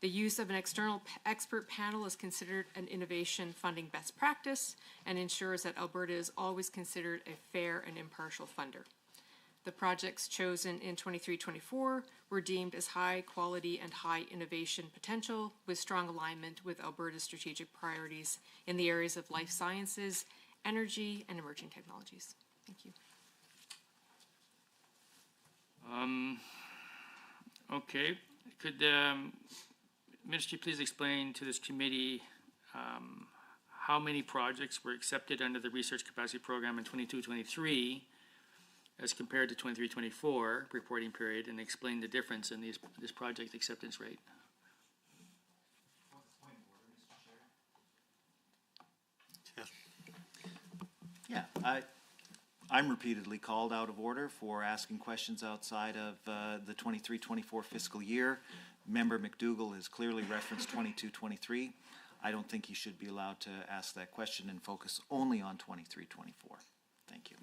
The use of an external expert panel is considered an innovation funding best practice and ensures that Alberta is always considered a fair and impartial funder. The projects chosen in 23-24 were deemed as high quality and high innovation potential with strong alignment with Alberta's strategic priorities in the areas of life sciences, energy, and emerging technologies. Thank you. Okay, could the Ministry please explain to this committee how many projects were accepted under the Research Capacity Program in 22-23 as compared to 23-24 reporting period, and explain the difference in this project acceptance rate? Yeah, I'm repeatedly called out of order for asking questions outside of the 23-24 fiscal year. Member McDougall has clearly referenced 22-23. I don't think he should be allowed to ask that question and focus only on 23-24. Thank you.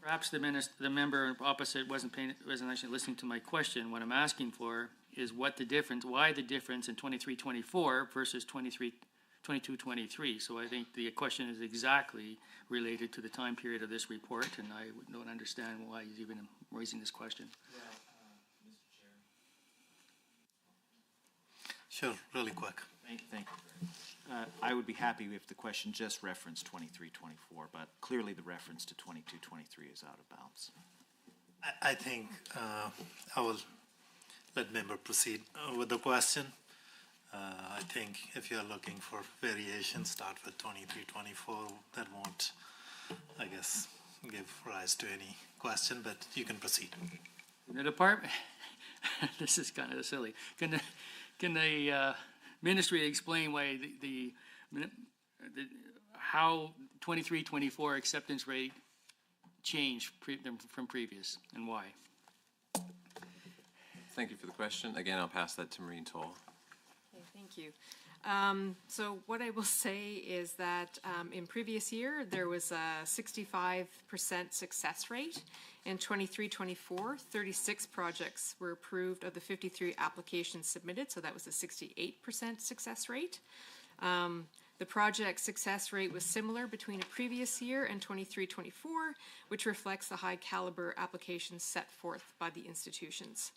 Perhaps the member opposite wasn't actually listening to my question. What I'm asking for is why the difference in 23-24 versus 22-23. So I think the question is exactly related to the time period of this report, and I don't understand why he's even raising this question. Sure, really quick. Thank you. I would be happy if the question just referenced 23-24, but clearly the reference to 22-23 is out of bounds. I think I will let member proceed with the question. I think if you're looking for variation, start with 23-24. That won't, I guess, give rise to any question, but you can proceed. The department, this is kind of silly. Can the ministry explain why how 23-24 acceptance rate changed from previous, and why? Thank you for the question. Again, I'll pass that to Maureen Toll. Okay, thank you. So what I will say is that in previous year, there was a 65% success rate. In 23-24, 36 projects were approved of the 53 applications submitted, so that was a 68% success rate. The project success rate was similar between a previous year and 23-24, which reflects the high caliber applications set forth by the institutions.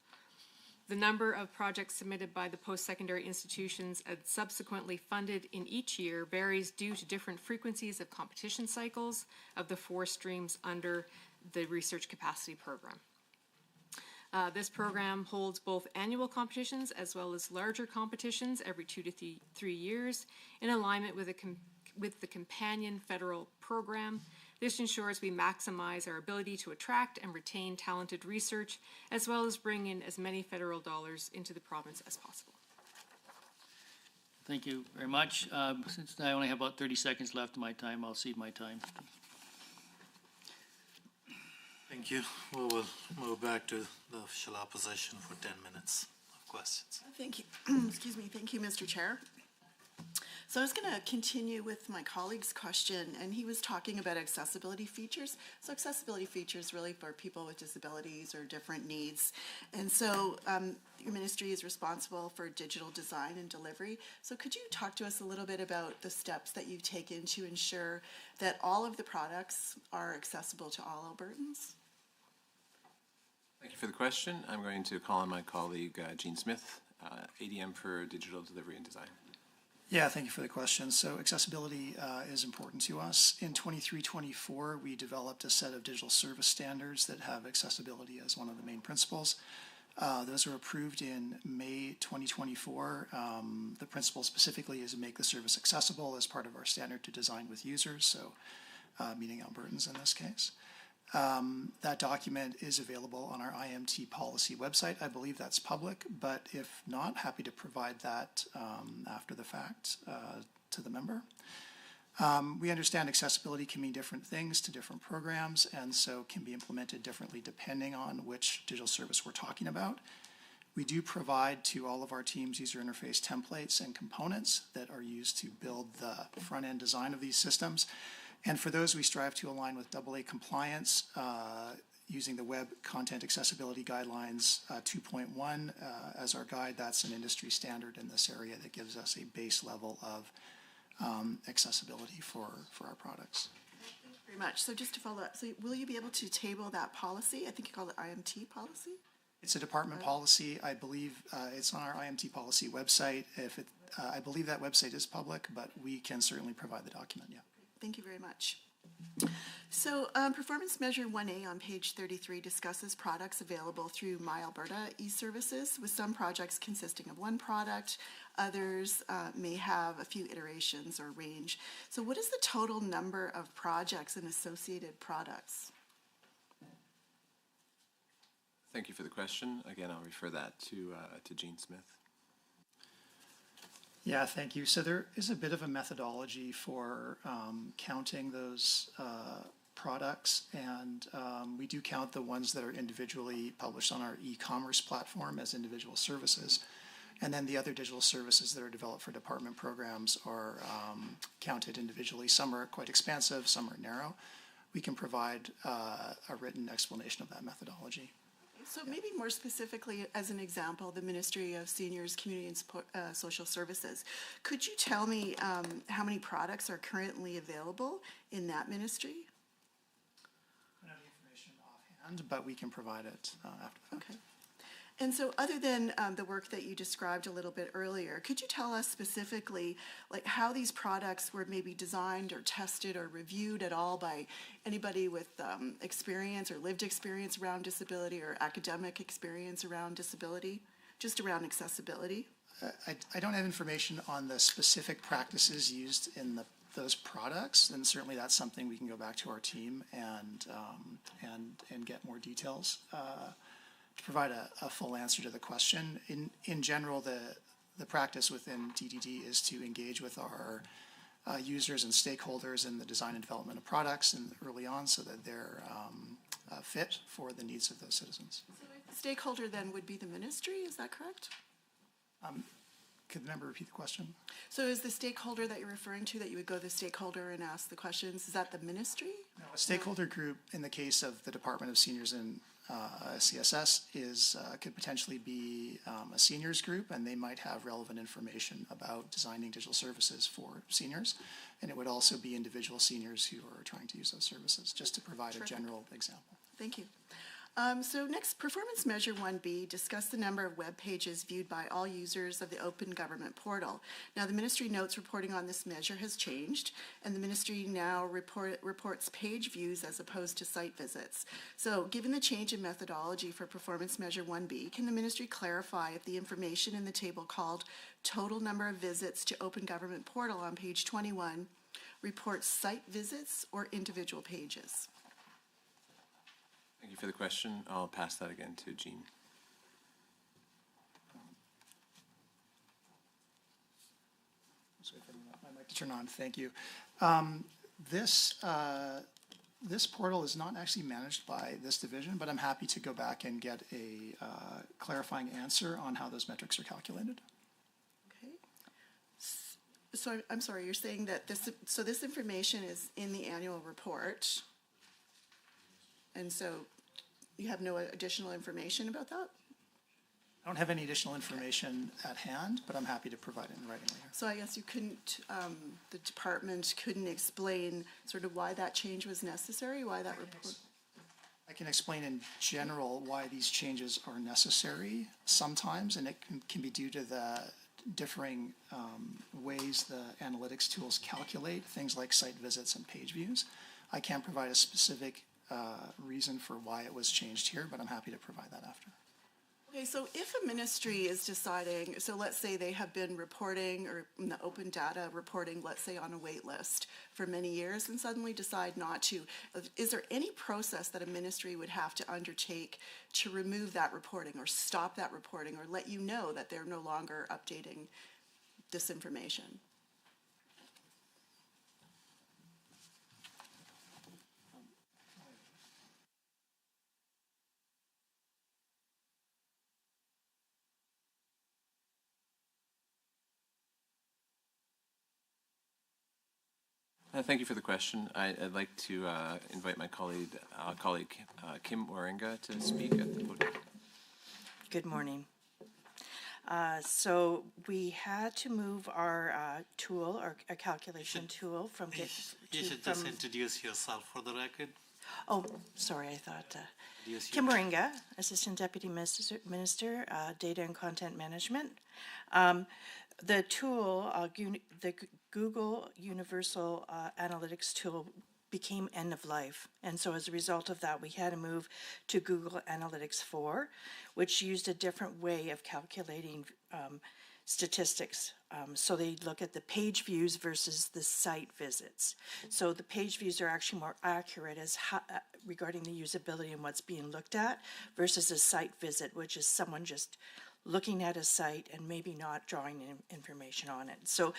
The number of projects submitted by the post-secondary institutions and subsequently funded in each year varies due to different frequencies of competition cycles of the 4 streams under the Research Capacity Program. This program holds both annual competitions as well as larger competitions every 2 to 3 years in alignment with the companion federal program. This ensures we maximize our ability to attract and retain talented research, as well as bring in as many federal dollars into the province as possible. Thank you very much. Since I only have about 30 seconds left of my time, I'll cede my time. Thank you. We will move back to the official opposition for 10 minutes of questions. Thank you. Excuse me. Thank you, Mr. Chair. So I was going to continue with my colleague's question, and he was talking about accessibility features. So accessibility features really for people with disabilities or different needs. And so your ministry is responsible for digital design and delivery. So could you talk to us a little bit about the steps that you've taken to ensure that all of the products are accessible to all Albertans? Thank you for the question. I'm going to call on my colleague, Jean Smith, ADM for Digital Delivery and Design. Yeah, thank you for the question. So accessibility is important to us. In 23-24, we developed a set of digital service standards that have accessibility as one of the main principles. Those were approved in May 2024. The principle specifically is to make the service accessible as part of our standard to design with users, so meaning Albertans in this case. That document is available on our IMT policy website. I believe that's public, but if not, happy to provide that after the fact to the member. We understand accessibility can mean different things to different programs, and so can be implemented differently depending on which digital service we're talking about. We do provide to all of our teams user interface templates and components that are used to build the front-end design of these systems. And for those, we strive to align with AA compliance using the Web Content Accessibility Guidelines 2.1 as our guide. That's an industry standard in this area that gives us a base level of accessibility for our products. Thank you very much. So just to follow up, so will you be able to table that policy? I think you call it IMT policy? It's a department policy. I believe it's on our IMT policy website. I believe that website is public, but we can certainly provide the document, yeah. Thank you very much. So Performance Measure 1A on page 33 discusses products available through My Alberta e-services, with some projects consisting of one product. Others may have a few iterations or range. So what is the total number of projects and associated products? Thank you for the question. Again, I'll refer that to Jean Smith. Yeah, thank you. So there is a bit of a methodology for counting those products, and we do count the ones that are individually published on our e-commerce platform as individual services. And then the other digital services that are developed for department programs are counted individually. Some are quite expansive, some are narrow. We can provide a written explanation of that methodology. So maybe more specifically, as an example, the Ministry of Seniors, Community and Support, Social Services. Could you tell me how many products are currently available in that ministry? I don't have the information offhand, but we can provide it after the fact. Okay. And so other than the work that you described a little bit earlier, could you tell us specifically like how these products were maybe designed or tested or reviewed at all by anybody with experience or lived experience around disability or academic experience around disability, just around accessibility? I don't have information on the specific practices used in those products, and certainly that's something we can go back to our team and get more details. To provide a full answer to the question, in general, the practice within DDD is to engage with our users and stakeholders in the design and development of products and early on so that they're fit for the needs of those citizens. So the stakeholder then would be the ministry, is that correct? Could the member repeat the question? So is the stakeholder that you're referring to, that you would go to the stakeholder and ask the questions, is that the ministry? No, a stakeholder group in the case of the Department of Seniors and CSS could potentially be a seniors group, and they might have relevant information about designing digital services for seniors. And it would also be individual seniors who are trying to use those services, just to provide a general example. Thank you. So next, Performance Measure 1B, discuss the number of web pages viewed by all users of the Open Government Portal. Now, the ministry notes reporting on this measure has changed, and the ministry now reports page views as opposed to site visits. So given the change in methodology for Performance Measure 1B, can the ministry clarify if the information in the table called total number of visits to Open Government Portal on page 21 reports site visits or individual pages? Thank you for the question. I'll pass that again to Jean. My mic to turn on. Thank you. This portal is not actually managed by this division, but I'm happy to go back and get a clarifying answer on how those metrics are calculated. Okay. So I'm sorry, you're saying that this information is in the annual report, and so you have no additional information about that? I don't have any additional information at hand, but I'm happy to provide it in writing later. So I guess you couldn't, the department couldn't explain sort of why that change was necessary, why that report? I can explain in general why these changes are necessary sometimes, and it can be due to the differing ways the analytics tools calculate things like site visits and page views. I can't provide a specific reason for why it was changed here, but I'm happy to provide that after. Okay, so if a ministry is deciding, so let's say they have been reporting or in the open data reporting, let's say on a wait list for many years and suddenly decide not to, is there any process that a ministry would have to undertake to remove that reporting or stop that reporting or let you know that they're no longer updating this information? Thank you for the question. I'd like to invite my colleague Kim Moringa to speak at the podium. Good morning. So we had to move our tool, our calculation tool from You should just introduce yourself for the record. Oh, sorry, I thought. Yes, Kim Moringa, Assistant Deputy Minister, Data and Content Management. The tool, the Google Universal Analytics tool became end of life. And so as a result of that, we had to move to Google Analytics 4, which used a different way of calculating statistics. So they look at the page views versus the site visits. So the page views are actually more accurate as regarding the usability and what's being looked at versus a site visit, which is someone just looking at a site and maybe not drawing information on it. So,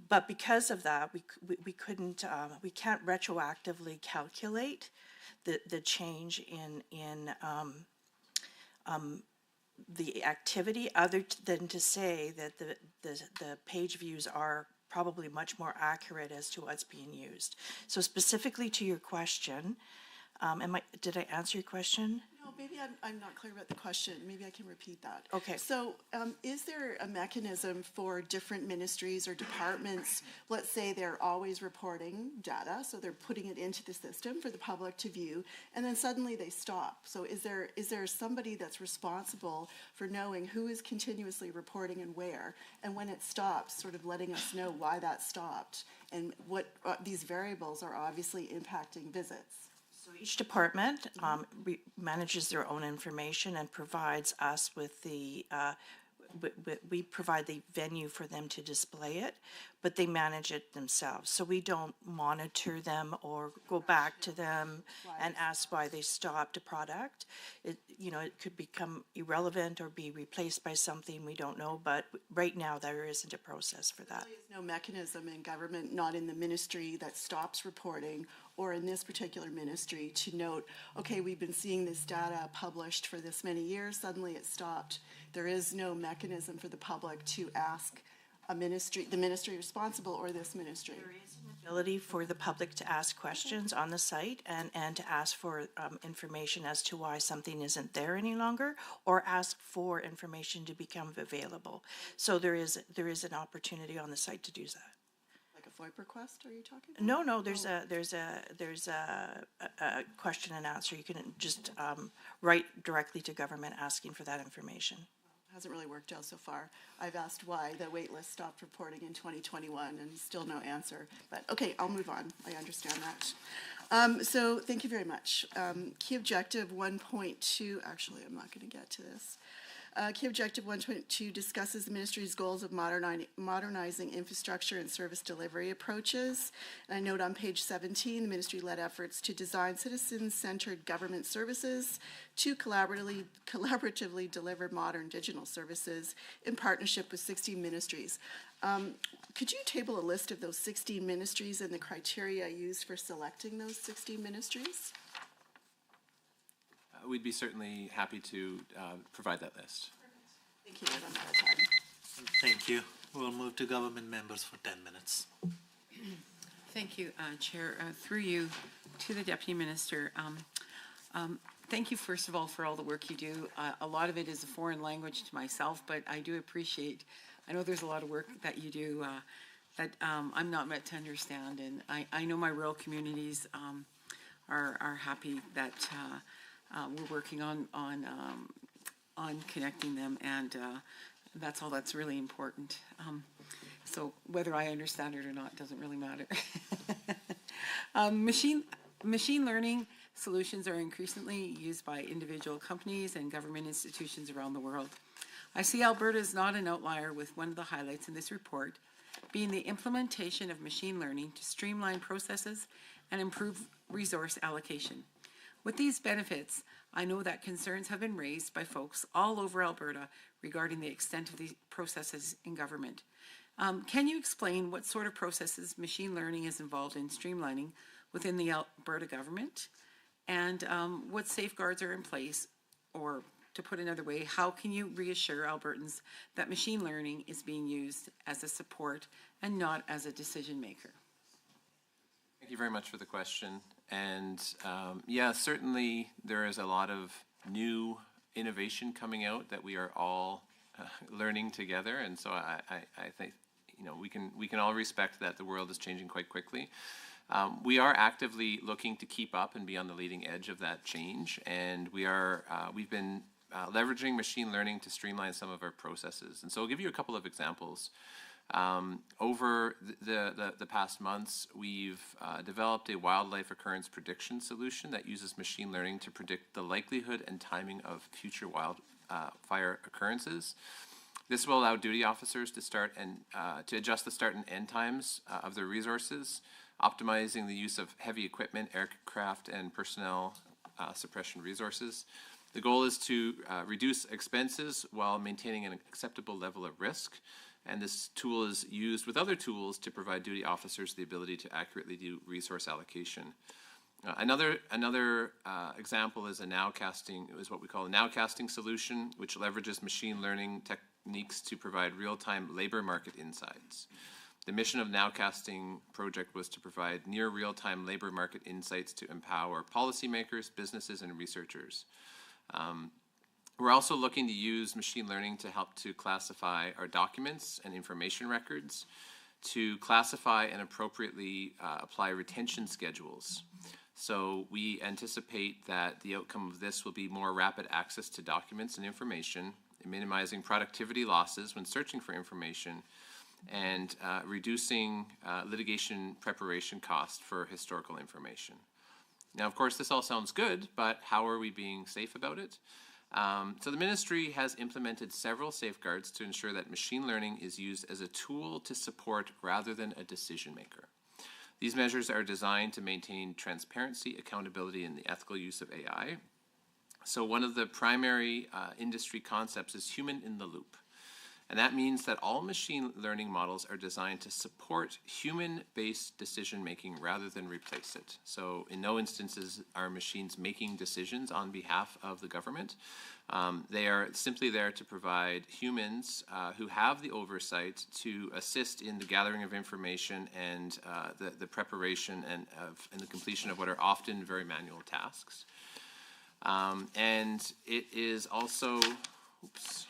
but because of that, we couldn't, we can't retroactively calculate the change in the activity, other than to say that the page views are probably much more accurate as to what's being used. So specifically to your question, did I answer your question? No, maybe I'm not clear about the question. Maybe I can repeat that. Okay. So is there a mechanism for different ministries or departments, let's say they're always reporting data, so they're putting it into the system for the public to view, and then suddenly they stop. So is there somebody that's responsible for knowing who is continuously reporting and where, and when it stops, sort of letting us know why that stopped, and what these variables are obviously impacting visits? So each department manages their own information and provides us with the, we provide the venue for them to display it, but they manage it themselves. So we don't monitor them or go back to them and ask why they stopped a product. It could become irrelevant or be replaced by something we don't know, but right now there isn't a process for that. There is no mechanism in government, not in the ministry, that stops reporting, or in this particular ministry, to note, okay, we've been seeing this data published for this many years, suddenly it stopped. There is no mechanism for the public to ask the ministry responsible, or this ministry. There is an ability for the public to ask questions on the site and to ask for information as to why something isn't there any longer, or ask for information to become available. So there is an opportunity on the site to do that. Like a FOIP request, are you talking about? No, there's a question and answer. You can just write directly to government asking for that information. Hasn't really worked out so far. I've asked why the wait list stopped reporting in 2021 and still no answer. But okay, I'll move on. I understand that. So thank you very much. Key objective 1.2, actually I'm not going to get to this. Key objective 1.2 discusses the ministry's goals of modernizing infrastructure and service delivery approaches. And I note on page 17, the ministry led efforts to design citizen-centered government services to collaboratively deliver modern digital services in partnership with 16 ministries. Could you table a list of those 16 ministries and the criteria used for selecting those 16 ministries? We'd be certainly happy to provide that list. Thank you. I'm out of time. Thank you. We'll move to government members for 10 minutes. Thank you, Chair. Through you to the Deputy Minister. Thank you, first of all, for all the work you do. A lot of it is a foreign language to myself, but I do appreciate, I know there's a lot of work that you do that I'm not meant to understand. And I know my rural communities are happy that we're working on connecting them, and that's all that's really important. So whether I understand it or not doesn't really matter. Machine learning solutions are increasingly used by individual companies and government institutions around the world. I see Alberta is not an outlier, with one of the highlights in this report being the implementation of machine learning to streamline processes and improve resource allocation. With these benefits, I know that concerns have been raised by folks all over Alberta regarding the extent of these processes in government. Can you explain what sort of processes machine learning is involved in streamlining within the Alberta government, and what safeguards are in place, or to put another way, how can you reassure Albertans that machine learning is being used as a support and not as a decision maker? Thank you very much for the question. And yeah, certainly there is a lot of new innovation coming out that we are all learning together. And so I think, you know, we can all respect that the world is changing quite quickly. We are actively looking to keep up and be on the leading edge of that change. And we've been leveraging machine learning to streamline some of our processes. And so I'll give you a couple of examples. Over the past months, we've developed a wildlife occurrence prediction solution that uses machine learning to predict the likelihood and timing of future wildfire occurrences. This will allow duty officers to to adjust the start and end times of their resources, optimizing the use of heavy equipment, aircraft, and personnel suppression resources. The goal is to reduce expenses while maintaining an acceptable level of risk. And this tool is used with other tools to provide duty officers the ability to accurately do resource allocation. Another example is what we call a nowcasting solution, which leverages machine learning techniques to provide real-time labor market insights. The mission of Nowcasting project was to provide near real-time labor market insights to empower policymakers, businesses, and researchers. We're also looking to use machine learning to help to classify our documents and information records, to classify and appropriately apply retention schedules. So we anticipate that the outcome of this will be more rapid access to documents and information, minimizing productivity losses when searching for information, and reducing litigation preparation costs for historical information. Now, of course, this all sounds good, but how are we being safe about it? So the ministry has implemented several safeguards to ensure that machine learning is used as a tool to support rather than a decision maker. These measures are designed to maintain transparency, accountability, and the ethical use of AI. So one of the primary industry concepts is human in the loop. And that means that all machine learning models are designed to support human-based decision-making rather than replace it. So in no instances are machines making decisions on behalf of the government. They are simply there to provide humans who have the oversight to assist in the gathering of information and the preparation and the completion of what are often very manual tasks. And it is also, oops.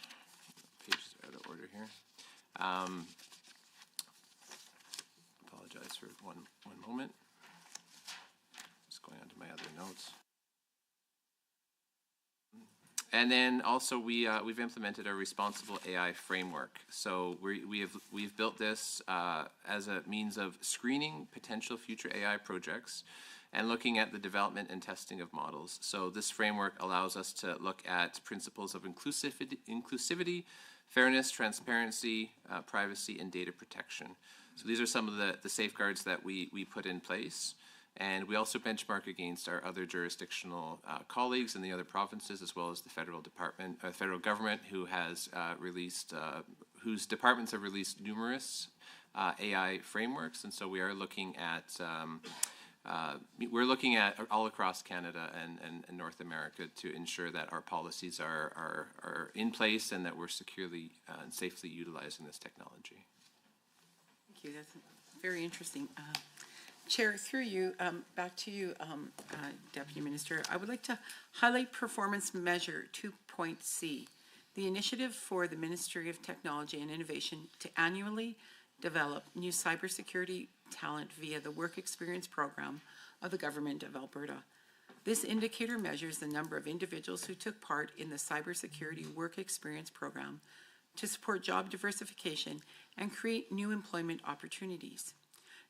Pages are out of order here. Apologize for one moment. Just going on to my other notes. And then also we've implemented a responsible AI framework. So we've built this as a means of screening potential future AI projects and looking at the development and testing of models. So this framework allows us to look at principles of inclusivity, fairness, transparency, privacy, and data protection. So these are some of the safeguards that we put in place. And we also benchmark against our other jurisdictional colleagues in the other provinces, as well as the federal government, who has whose departments have released numerous AI frameworks. And so we are looking at all across Canada and North America to ensure that our policies are in place and that we're securely and safely utilizing this technology. Thank you. That's very interesting. Chair, through you, back to you, Deputy Minister. I would like to highlight Performance Measure 2.C, the initiative for the Ministry of Technology and Innovation to annually develop new cybersecurity talent via the Work Experience Program of the Government of Alberta. This indicator measures the number of individuals who took part in the Cybersecurity Work Experience Program to support job diversification and create new employment opportunities.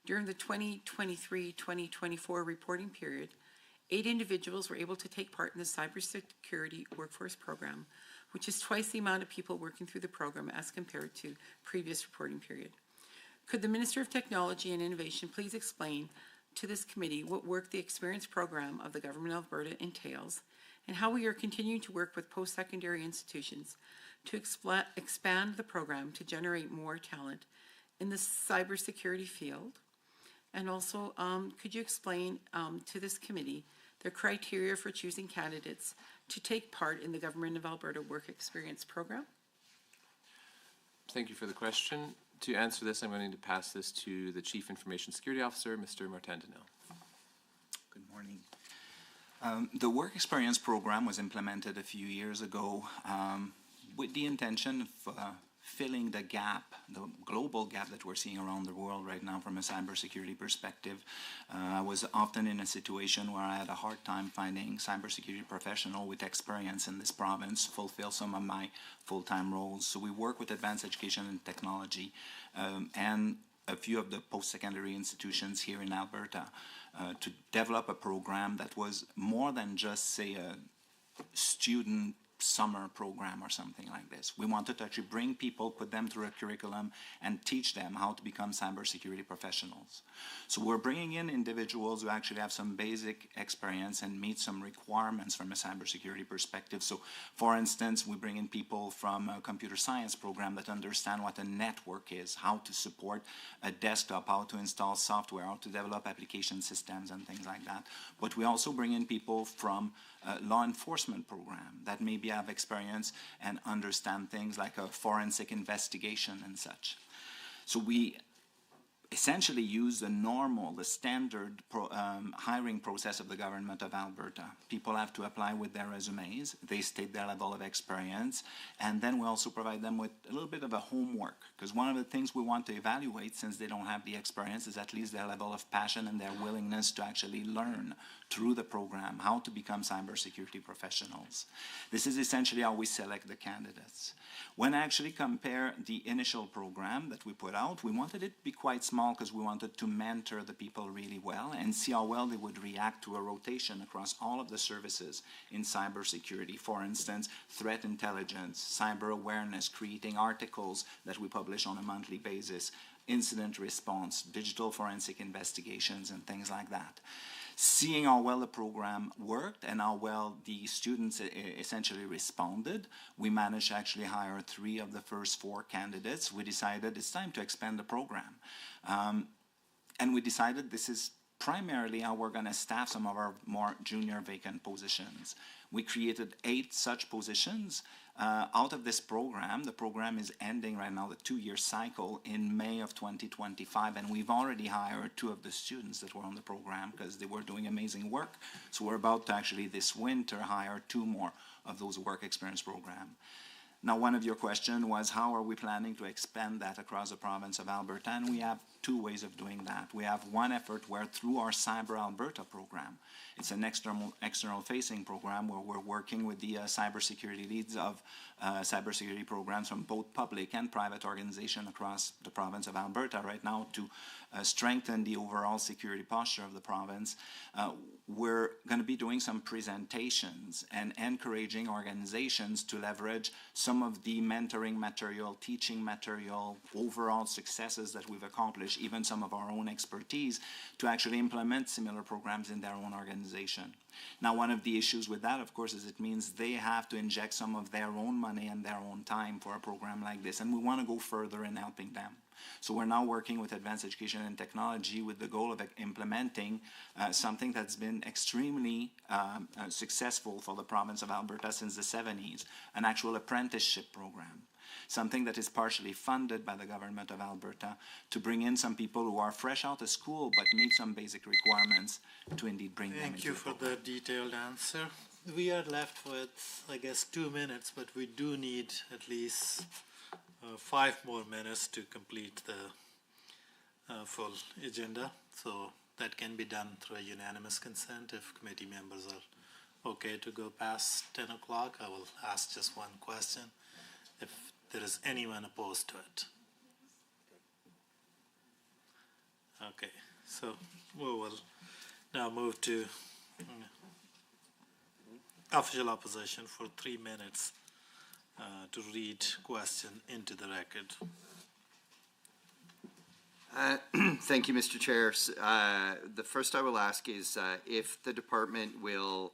During the 2023-2024 reporting period, 8 individuals were able to take part in the Cybersecurity Workforce Program, which is twice the amount of people working through the program as compared to previous reporting period. Could the Minister of Technology and Innovation please explain to this committee what work the Experience Program of the Government of Alberta entails and how we are continuing to work with post-secondary institutions to expand the program to generate more talent in the cybersecurity field? And also, could you explain to this committee the criteria for choosing candidates to take part in the Government of Alberta Work Experience Program? Thank you for the question. To answer this, I'm going to pass this to the Chief Information Security Officer, Mr. Martin-Denel. Good morning. The work experience program was implemented a few years ago with the intention of filling the gap, the global gap that we're seeing around the world right now from a cybersecurity perspective. I was often in a situation where I had a hard time finding cybersecurity professional with experience in this province to fulfill some of my full-time roles. So we work with advanced education and technology and a few of the post-secondary institutions here in Alberta to develop a program that was more than just, say, a student summer program or something like this. We wanted to actually bring people, put them through a curriculum, and teach them how to become cybersecurity professionals. So we're bringing in individuals who actually have some basic experience and meet some requirements from a cybersecurity perspective. So, for instance, we bring in people from a computer science program that understand what a network is, how to support a desktop, how to install software, how to develop application systems and things like that. But we also bring in people from law enforcement program that maybe have experience and understand things like a forensic investigation and such. So we essentially use the standard hiring process of the government of Alberta. People have to apply with their resumes, they state their level of experience, and then we also provide them with a little bit of a homework, because one of the things we want to evaluate, since they don't have the experience, is at least their level of passion and their willingness to actually learn through the program how to become cybersecurity professionals. This is essentially how we select the candidates. When I actually compare the initial program that we put out, we wanted it to be quite small because we wanted to mentor the people really well and see how well they would react to a rotation across all of the services in cybersecurity. For instance, threat intelligence, cyber awareness, creating articles that we publish on a monthly basis, incident response, digital forensic investigations, and things like that. Seeing how well the program worked and how well the students essentially responded, we managed to actually hire 3 of the first 4 candidates. We decided it's time to expand the program. And we decided this is primarily how we're going to staff some of our more junior vacant positions. We created 8 such positions. Out of this program, the program is ending right now, the 2-year cycle, in May of 2025, and we've already hired 2 of the students that were on the program because they were doing amazing work. So we're about to actually this winter hire 2 more of those work experience program. Now, one of your questions was how are we planning to expand that across the province of Alberta, and we have 2 ways of doing that. We have one effort where through our Cyber Alberta program, it's an external facing program where we're working with the cybersecurity leads of cybersecurity programs from both public and private organizations across the province of Alberta right now to strengthen the overall security posture of the province. We're going to be doing some presentations and encouraging organizations to leverage some of the mentoring material, teaching material, overall successes that we've accomplished, even some of our own expertise, to actually implement similar programs in their own organization. Now, one of the issues with that, of course, is it means they have to inject some of their own money and their own time for a program like this, and we want to go further in helping them. So we're now working with Advanced Education and Technology with the goal of implementing something that's been extremely successful for the province of Alberta since the 70s, an actual apprenticeship program. Something that is partially funded by the government of Alberta to bring in some people who are fresh out of school but meet some basic requirements to indeed bring them into the program. Thank you for the detailed answer. We are left with, I guess, 2 minutes, but we do need at least 5 more minutes to complete the full agenda. So that can be done through a unanimous consent if committee members are okay to go past 10 o'clock. I will ask just one question. If there is anyone opposed to it. Okay, so we will now move to official opposition for 3 minutes to read question into the record. Thank you, Mr. Chair. The first I will ask is if the department will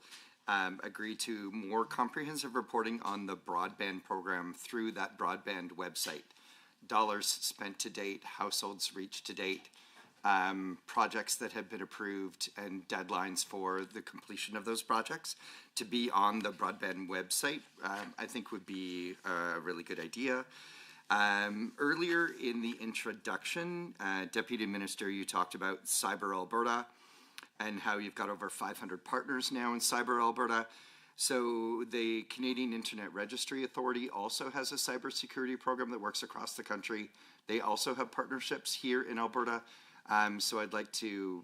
agree to more comprehensive reporting on the broadband program through that broadband website. Dollars spent to date, households reached to date, projects that have been approved, and deadlines for the completion of those projects to be on the broadband website, I think would be a really good idea. Earlier in the introduction, Deputy Minister, you talked about Cyber Alberta and how you've got over 500 partners now in Cyber Alberta. So the Canadian Internet Registry Authority also has a cybersecurity program that works across the country. They also have partnerships here in Alberta. So I'd like to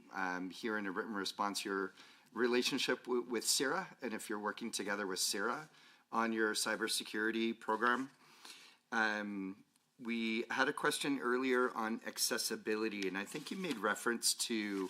hear in a written response your relationship with CIRA, and if you're working together with CIRA on your cybersecurity program. We had a question earlier on accessibility, and I think you made reference to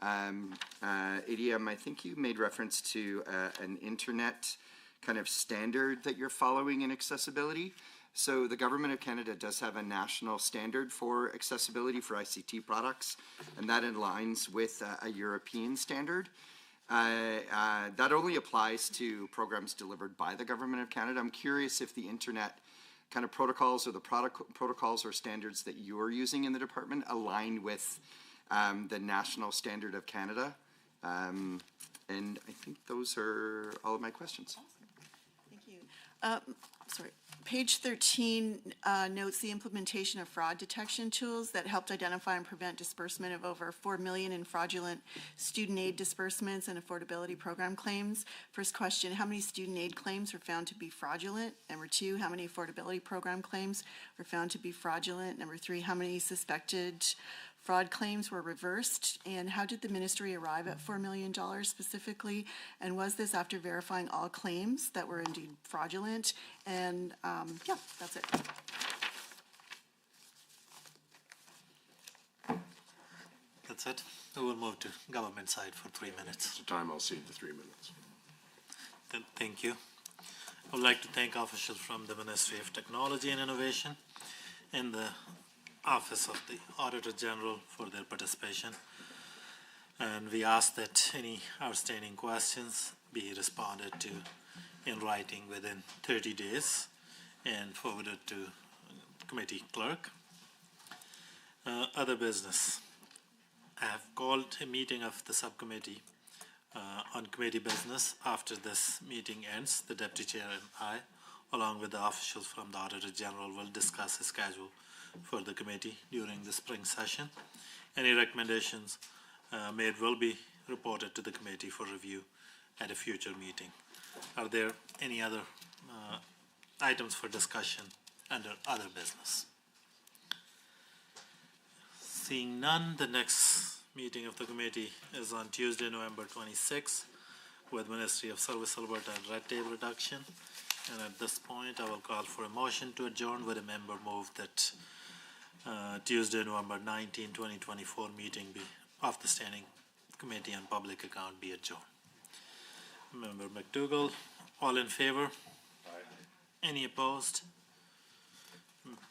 ADM, I think you made reference to an internet kind of standard that you're following in accessibility. So the Government of Canada does have a national standard for accessibility for ICT products, and that aligns with a European standard. That only applies to programs delivered by the Government of Canada. I'm curious if the internet kind of protocols or the product protocols or standards that you're using in the department align with the national standard of Canada. And I think those are all of my questions. Thank you. Sorry. Page 13 notes the implementation of fraud detection tools that helped identify and prevent disbursement of over $4 million in fraudulent student aid disbursements and affordability program claims. First question, how many student aid claims were found to be fraudulent? Number two, how many affordability program claims were found to be fraudulent? Number three, how many suspected fraud claims were reversed, and how did the ministry arrive at $4 million specifically? And was this after verifying all claims that were indeed fraudulent? And yeah, that's it. That's it. We will move to government side for 3 minutes. It's the time I'll cede the 3 minutes. Then, thank you. I would like to thank officials from the Ministry of Technology and Innovation and the Office of the Auditor General for their participation. And we ask that any outstanding questions be responded to in writing within 30 days and forwarded to committee clerk. Other business. I have called a meeting of the subcommittee on committee business. After this meeting ends, the Deputy Chair and I, along with the officials from the Auditor General, will discuss a schedule for the committee during the spring session. Any recommendations made will be reported to the committee for review at a future meeting. Are there any other items for discussion under other business? Seeing none, the next meeting of the committee is on Tuesday, November 26th, with Ministry of Service Alberta and Red Tape Reduction. And at this point, I will call for a motion to adjourn. With a member move that Tuesday, November 19, 2024 meeting of the Standing Committee on Public Account be adjourned. Member McDougall, all in favor? Aye. Any opposed?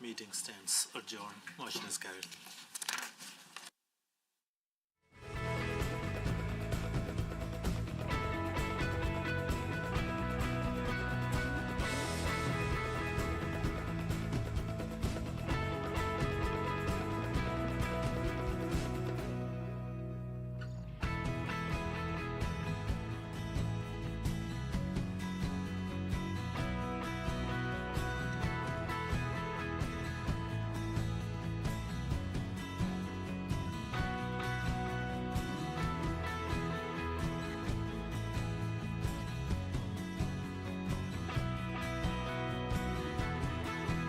Meeting stands adjourned. Motion is carried.